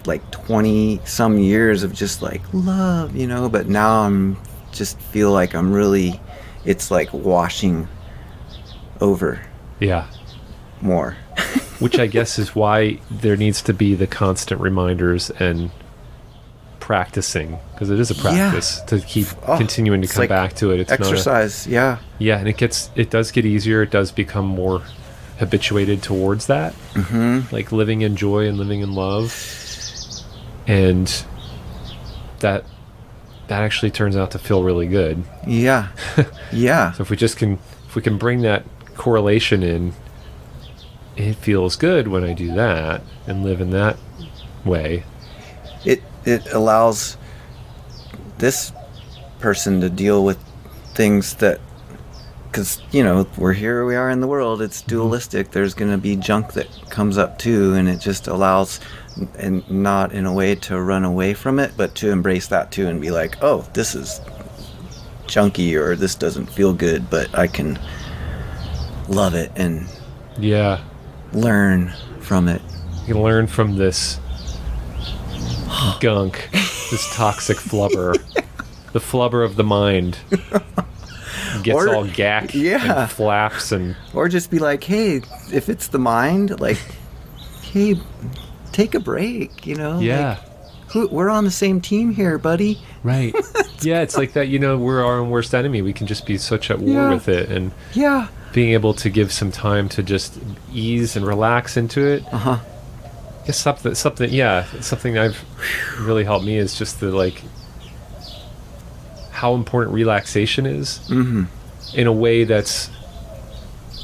like 20 some years of just like love, you know? But now I'm just feel like I'm really, it's like washing over more. Which I guess is why there needs to be the constant reminders and practicing, because it is a practice to keep continuing to come like back to it. It's exercise. And it does get easier. It does become more habituated towards that, like living in joy and living in love, and that actually turns out to feel really good. So if we can bring that correlation in, it feels good when I do that and live in that way. It allows this person to deal with things that, because, you know, we are in the world, it's dualistic. There's going to be junk that comes up too, and it just allows, and not in a way to run away from it, but to embrace that too and be like, oh, this is junky, or this doesn't feel good, but I can love it and learn from it. You can learn from this gunk, this toxic flubber, the flubber of the mind. Gets all gack and flaps, and or just be like, hey, if it's the mind, like, hey, take a break, you know? Like, we're on the same team here, buddy. Right. It's like that, you know, we're our own worst enemy. We can just be such at war with it, and being able to give some time to just ease and relax into it. It's something I've really helped me is just the, like, how important relaxation is in a way that's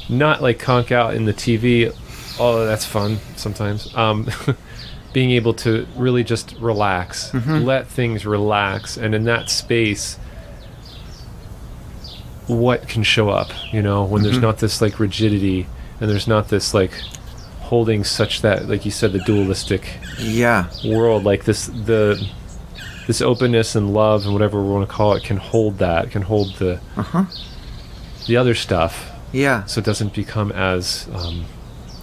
not like conk out in the TV. Oh, that's fun sometimes. Being able to really just relax, let things relax, and in that space, what can show up, you know, when there's not this like rigidity, and there's not this like holding such that, like you said, the dualistic world, like this openness and love and whatever we want to call it can hold the other stuff, so it doesn't become as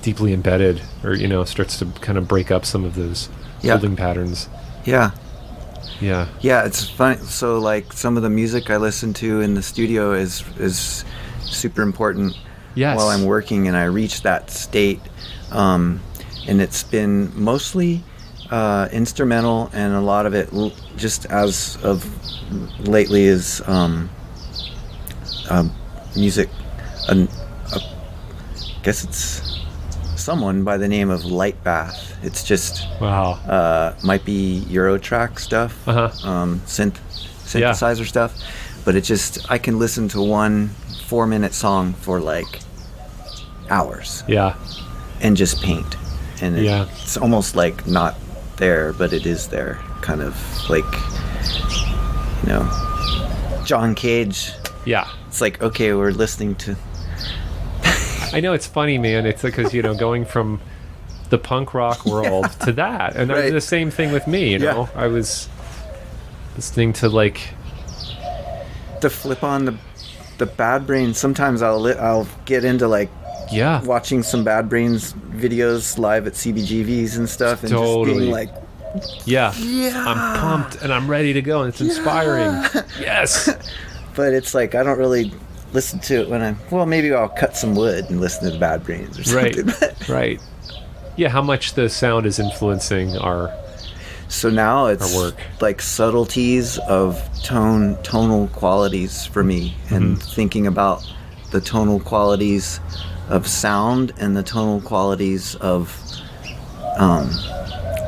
deeply embedded, or, you know, starts to kind of break up some of those holding patterns. Yeah. Yeah, it's fun. So like some of the music I listen to in the studio is super important Yes. while I'm working, and I reach that state. And it's been mostly instrumental, and a lot of it just as of lately is music. I guess it's someone by the name of Light Bath. It's just Wow. might be Eurotrack stuff, synthesizer stuff, but it just, I can listen to one 4-minute song for like hours Yeah. and just paint, and Yeah. it's almost like not there, but it is there, kind of like, you know, John Cage. Yeah. It's like, okay, we're listening to I know, it's funny, man. It's because, you know, going from the punk rock world to that. And Right. the same thing with me, you know. I was listening to like to flip on the Bad Brains. Sometimes I'll get into like watching some Bad Brains videos live at CBGBs and stuff, and just being like, yeah, I'm pumped and I'm ready to go, and it's inspiring. Yes. But it's like, I don't really listen to it when maybe I'll cut some wood and listen to the Bad Brains or something. Right. Right. Yeah, how much the sound is influencing our So now it's work. like subtleties of tonal qualities for me, and thinking about the tonal qualities of sound and the tonal qualities of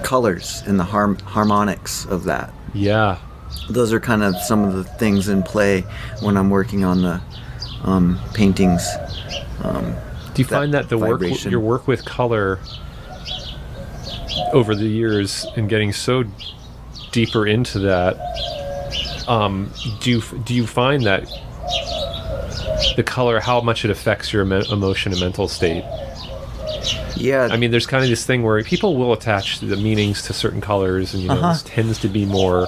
colors and the harmonics of that. Yeah. Those are kind of some of the things in play when I'm working on the paintings. Do you find that vibration. your work with color over the years and getting so deeper into that, do you find that the color, how much it affects your emotion and mental state? Yeah. I mean, there's kind of this thing where people will attach the meanings to certain colors, and, you know, this tends to be more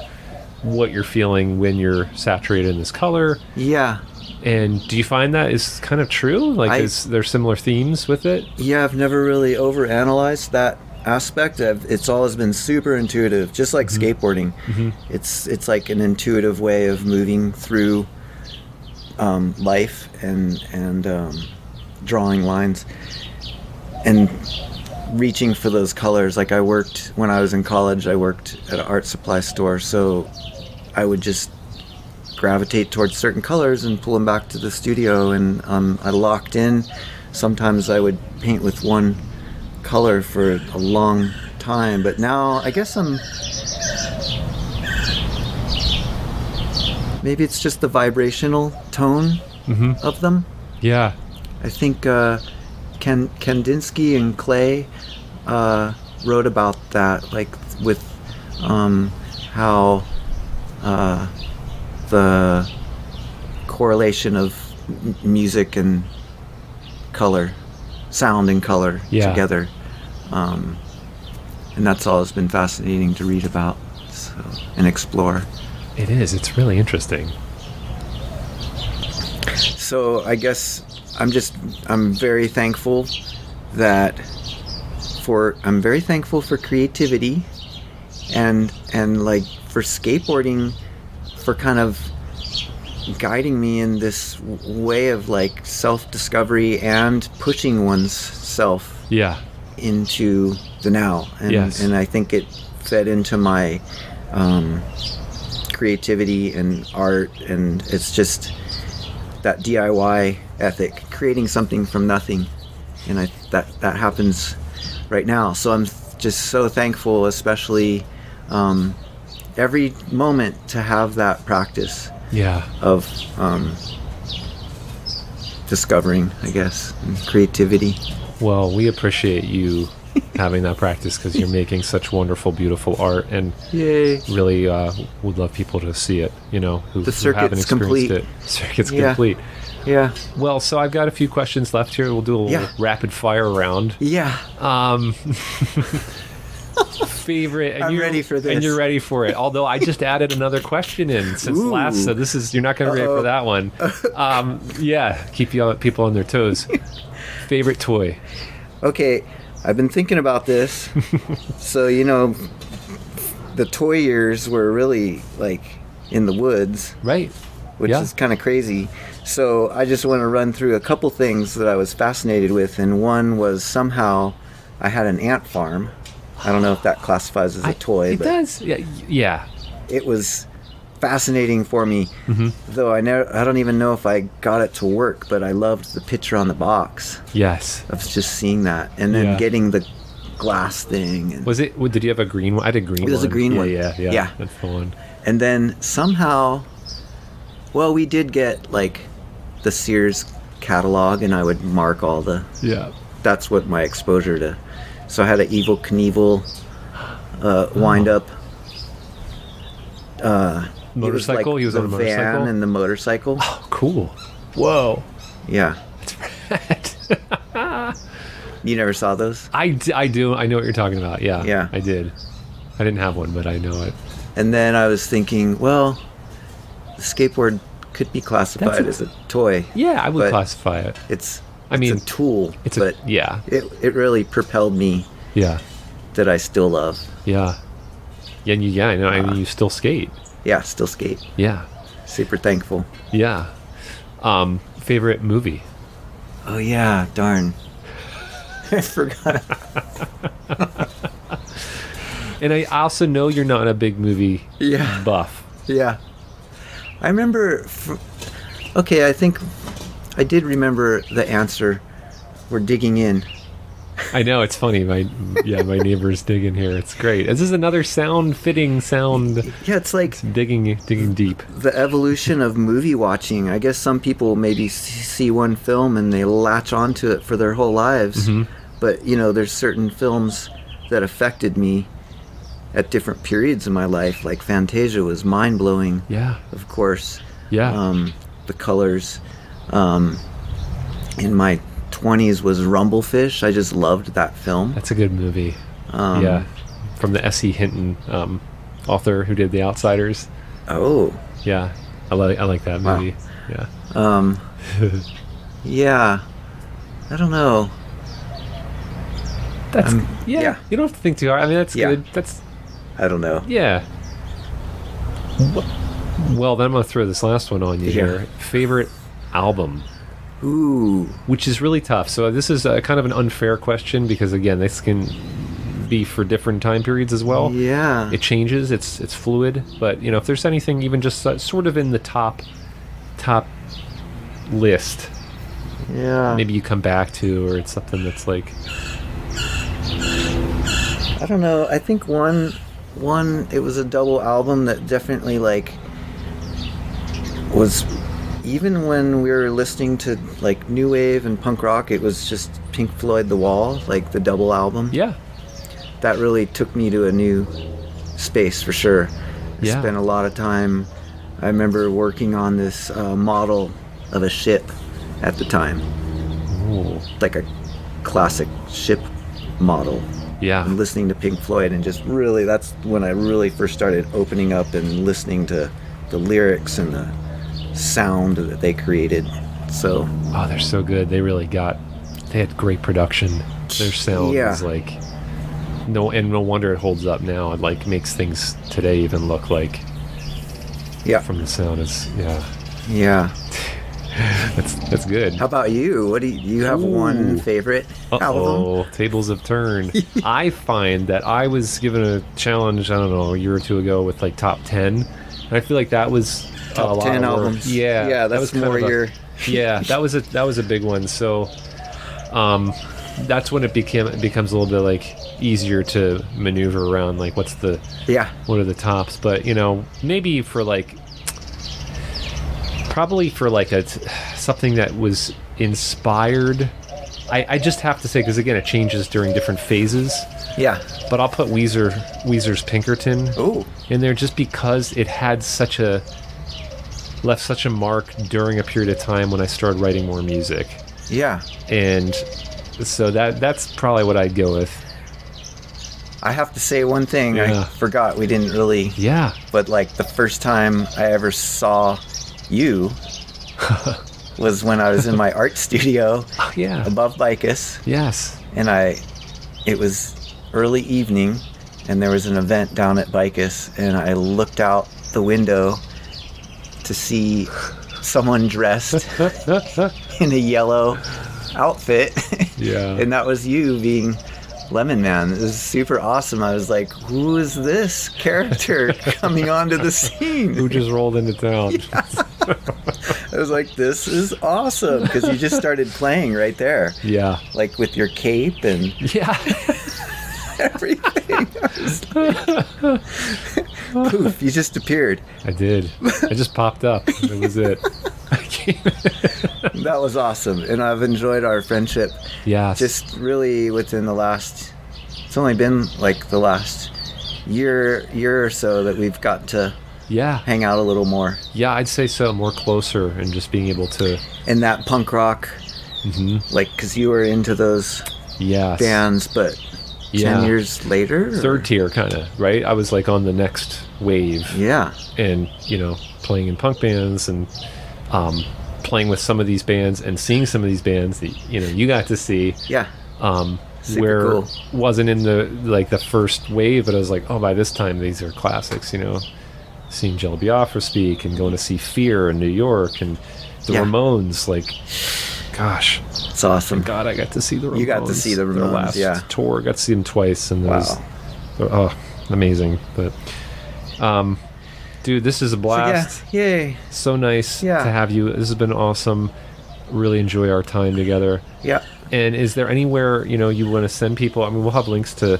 what you're feeling when you're saturated in this color. Yeah. And do you find that is kind of true? Like, is there similar themes with it? Yeah, I've never really overanalyzed that aspect. It's always been super intuitive, just like skateboarding. It's like an intuitive way of moving through life and drawing lines and reaching for those colors. Like, when I was in college, I worked at an art supply store, so I would just gravitate towards certain colors and pull them back to the studio, and I locked in. Sometimes I would paint with one color for a long time, but now I guess maybe it's just the vibrational tone of them. Yeah. I think Kandinsky and Clay wrote about that, like with how the correlation of music and color, sound and color together, and that's always been fascinating to read about and explore. It is. It's really interesting. So I guess I'm very thankful for creativity, and like for skateboarding, for kind of guiding me in this way of like self-discovery and pushing one's self into the now. And I think it fed into my creativity and art, and it's just that DIY ethic, creating something from nothing, and that happens right now. So I'm just so thankful, especially every moment, to have that practice of discovering, I guess, and creativity. Well, we appreciate you having that practice, because you're making such wonderful, beautiful art, and really would love people to see it, you know, who haven't experienced complete. it. Circuit's complete. Yeah. Well, so I've got a few questions left here. We'll do a little rapid fire round. Yeah. Favorite. And I'm ready for this. And you're ready for it. Although I just added another question in since last, so you're not going to be ready for that one. Keep people on their toes. Favorite toy. Okay, I've been thinking about this. So, you know, the toy years were really like in the woods, Right. which Yeah. is kind of crazy. So I just want to run through a couple things that I was fascinated with, and one was somehow I had an ant farm. I don't know if that classifies as a toy, It but does. Yeah. Yeah. it was fascinating for me. Mm-hmm. Though I don't even know if I got it to work, but I loved the picture on the box Yes. of just seeing that, and then Yeah. getting the glass thing. And, Was it? Did you have a green one? I had a green one. It was a green Yeah, one. Yeah. Yeah. Yeah. That's the one. and then somehow, well, we did get like the Sears catalog, and I would mark all the. Yeah. That's what my exposure to. So I had an Evil Knievel wind up. Motorcycle? He was the on a motorcycle? van and the motorcycle. Oh, cool. Whoa. Yeah. You never saw those? I do. I know what you're talking about. Yeah. Yeah. I did. I didn't have one, but I know it. And then I was thinking, well, the skateboard could be classified as a toy. Yeah, I would But classify it. It's I mean, a tool, It's but yeah. it really propelled me Yeah. that I still love. Yeah. Yeah. Yeah. I know. I mean, you still skate. Yeah, still skate. Yeah. Super thankful. Yeah. Favorite movie? Oh yeah, darn. I forgot. And I also know you're not a big movie Yeah. buff. Yeah. I remember. Okay, I think I did remember the answer. We're digging in. I know, it's funny. My neighbor's digging here. It's great. This is another fitting sound Yeah, it's like digging deep. the evolution of movie watching. I guess some people maybe see one film and they latch onto it for their whole lives. Mm-hmm. But, you know, there's certain films that affected me at different periods in my life. Like Fantasia was mind-blowing, Yeah. of course. Yeah. The colors. In my 20s was Rumblefish. I just loved that film. That's a good movie. Yeah. From the S.E. Hinton author who did The Outsiders. Oh, Yeah. I like that Wow. movie. Yeah. yeah. I don't know. That's yeah. You don't have to think too hard. I mean, that's Yeah. good. That's I don't know. yeah. Well, then I'm gonna throw this last one on you Yeah. here. Favorite album, Ooh. which is really tough. So this is kind of an unfair question because again, this can be for different time periods as well. Yeah. It changes. It's fluid. But you know, if there's anything even just sort of in the top list, Yeah. maybe you come back to, or it's something that's like I don't know. I think one it was a double album that definitely like was, even when we were listening to like new wave and punk rock, it was just Pink Floyd The Wall, like the double album. yeah. That really took me to a new space for sure. I Yeah. spent a lot of time. I remember working on this model of a ship at the time, Ooh. like a classic ship model. Yeah. And listening to Pink Floyd, and just really, that's when I really first started opening up and listening to the lyrics and the sound that they created. So Oh, they're so good. They had great production. Their sound Yeah. is like no wonder it holds up now. It like makes things today even look like yeah, from the sound is yeah. that's good. How about you? What do you have? One Ooh. favorite album? Oh, tables have turned. I find that I was given a challenge, I don't know, a year or two ago with like top 10. And I feel like that was a Top lot 10 of work. albums. Yeah. Yeah, that that's was kind more of a- your. Yeah, that was a big one. So that's when it becomes a little bit like easier to maneuver around, like what are the tops. But you know, maybe probably for like something that was inspired, I just have to say, because again it changes during different phases, Yeah. but I'll put Weezer's Pinkerton Oh. in there just because it had left such a mark during a period of time when I started writing more music. Yeah. And so that's probably what I'd go with. I have to say one thing. Yeah. I forgot we didn't really. Yeah. But like the first time I ever saw you was when I was in my art studio Oh, yeah. above Bicus, Yes. and it was early evening, and there was an event down at Bicus, and I looked out the window to see someone dressed in a yellow outfit. Yeah. And that was you being Lemon Man. It was super awesome. I was like, who is this character coming onto the scene? Who just rolled into town? I was like, this is awesome, because you just started playing right there. Yeah. Like with your cape and Yeah. everything. I was like, poof, you just appeared. I did. I just popped up. That was it. That was awesome. And I've enjoyed our friendship Yes. just really within the last, it's only been like the last year or so that we've got to Yeah. hang out a little more. Yeah, I'd say so. More closer and just being able to. And that punk rock, like, because you were into those Yes. bands, but Yeah. 10 years later? or- Third tier, kind of, right? I was like on the next wave. Yeah. And, playing in punk bands and playing with some of these bands and seeing some of these bands that, you got to see. Yeah. Super Where cool. wasn't in the first wave, but I was like, oh, by this time these are classics, seeing Jello Biafra speak and going to see Fear in New York and the Yeah. Ramones, like, gosh, It's awesome. God, I got to see the Ramones. You got to see the their Ramones, last yeah. tour. Got to see them twice, and Wow. amazing. But, dude, this is a blast. So, yeah. Yay. So nice Yeah. to have you. This has been awesome. Really enjoy our time together. Yeah. And is there anywhere, you want to send people? I mean, we'll have links to,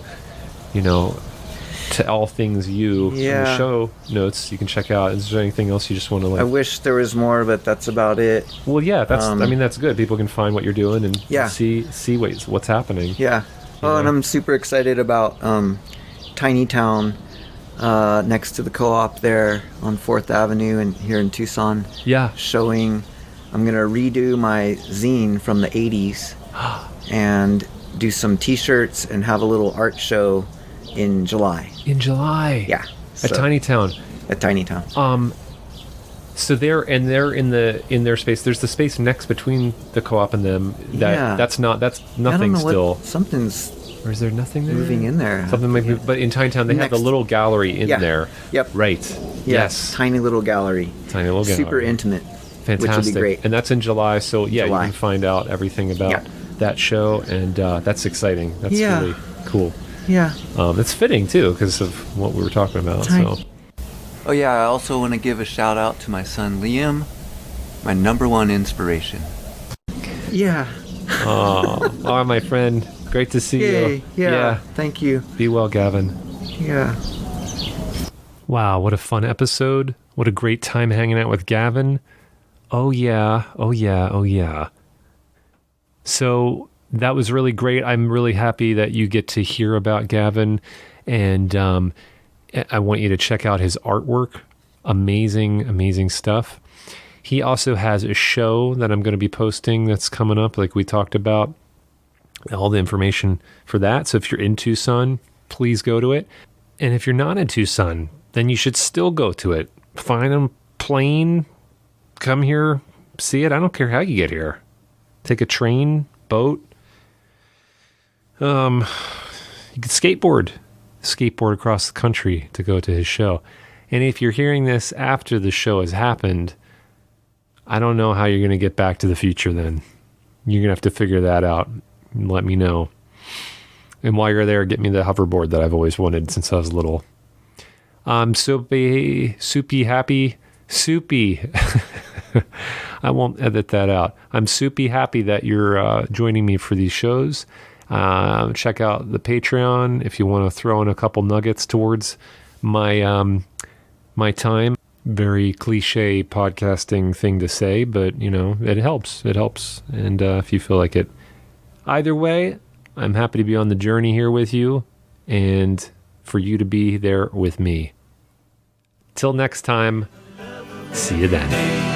to all things you in the Yeah. show notes you can check out. Is there anything else you just want to I wish there was more, but that's about it. Well, yeah, that's good. People can find what you're doing and Yeah. see what's happening. Yeah. Oh, and I'm super excited about Tiny Town next to the co-op there on 4th Avenue and here in Tucson. Yeah. Showing, I'm going to redo my zine from the 80s and do some t-shirts and have a little art show in July. In July. Yeah. At Tiny Town. At Tiny Town. So they're in their space. There's the space next between the co-op and them. That's I don't nothing know still. Something's Or is there nothing there? moving in there. Something might be, but in Tiny Town they have the Next. little gallery in Yeah. there. Yep. Right. Yeah, Yes. Tiny little gallery. Tiny little gallery. Super intimate. Fantastic. Which would be great. And that's in July. So yeah, July. you can find out everything about Yeah. that show, and that's exciting. That's Yeah. really cool. Yeah. It's fitting too because of what we were talking about. Tiny. So Oh yeah, I also want to give a shout out to my son Liam, my #1 inspiration. Yeah. all right, my friend. Great to see Yay. you. Yeah. Thank you. Be well, Gavin. Yeah. Wow, what a fun episode. What a great time hanging out with Gavin. Oh yeah. Oh yeah. Oh yeah. So that was really great. I'm really happy that you get to hear about Gavin, and I want you to check out his artwork. Amazing, amazing stuff. He also has a show that I'm going to be posting that's coming up, like we talked about. All the information for that. So if you're in Tucson, please go to it. And if you're not in Tucson, then you should still go to it. Find a plane, come here, see it. I don't care how you get here. Take a train, boat. You can skateboard across the country to go to his show. And if you're hearing this after the show has happened, I don't know how you're going to get back to the future then. You're going to have to figure that out and let me know. And while you're there, get me the hoverboard that I've always wanted since I was little. I'm soupy happy. I won't edit that out. I'm soupy happy that you're joining me for these shows. Check out the Patreon if you want to throw in a couple nuggets towards my my time. Very cliche podcasting thing to say, but it helps. It helps. And if you feel like it, either way, I'm happy to be on the journey here with you, and for you to be there with me. Till next time, see you then.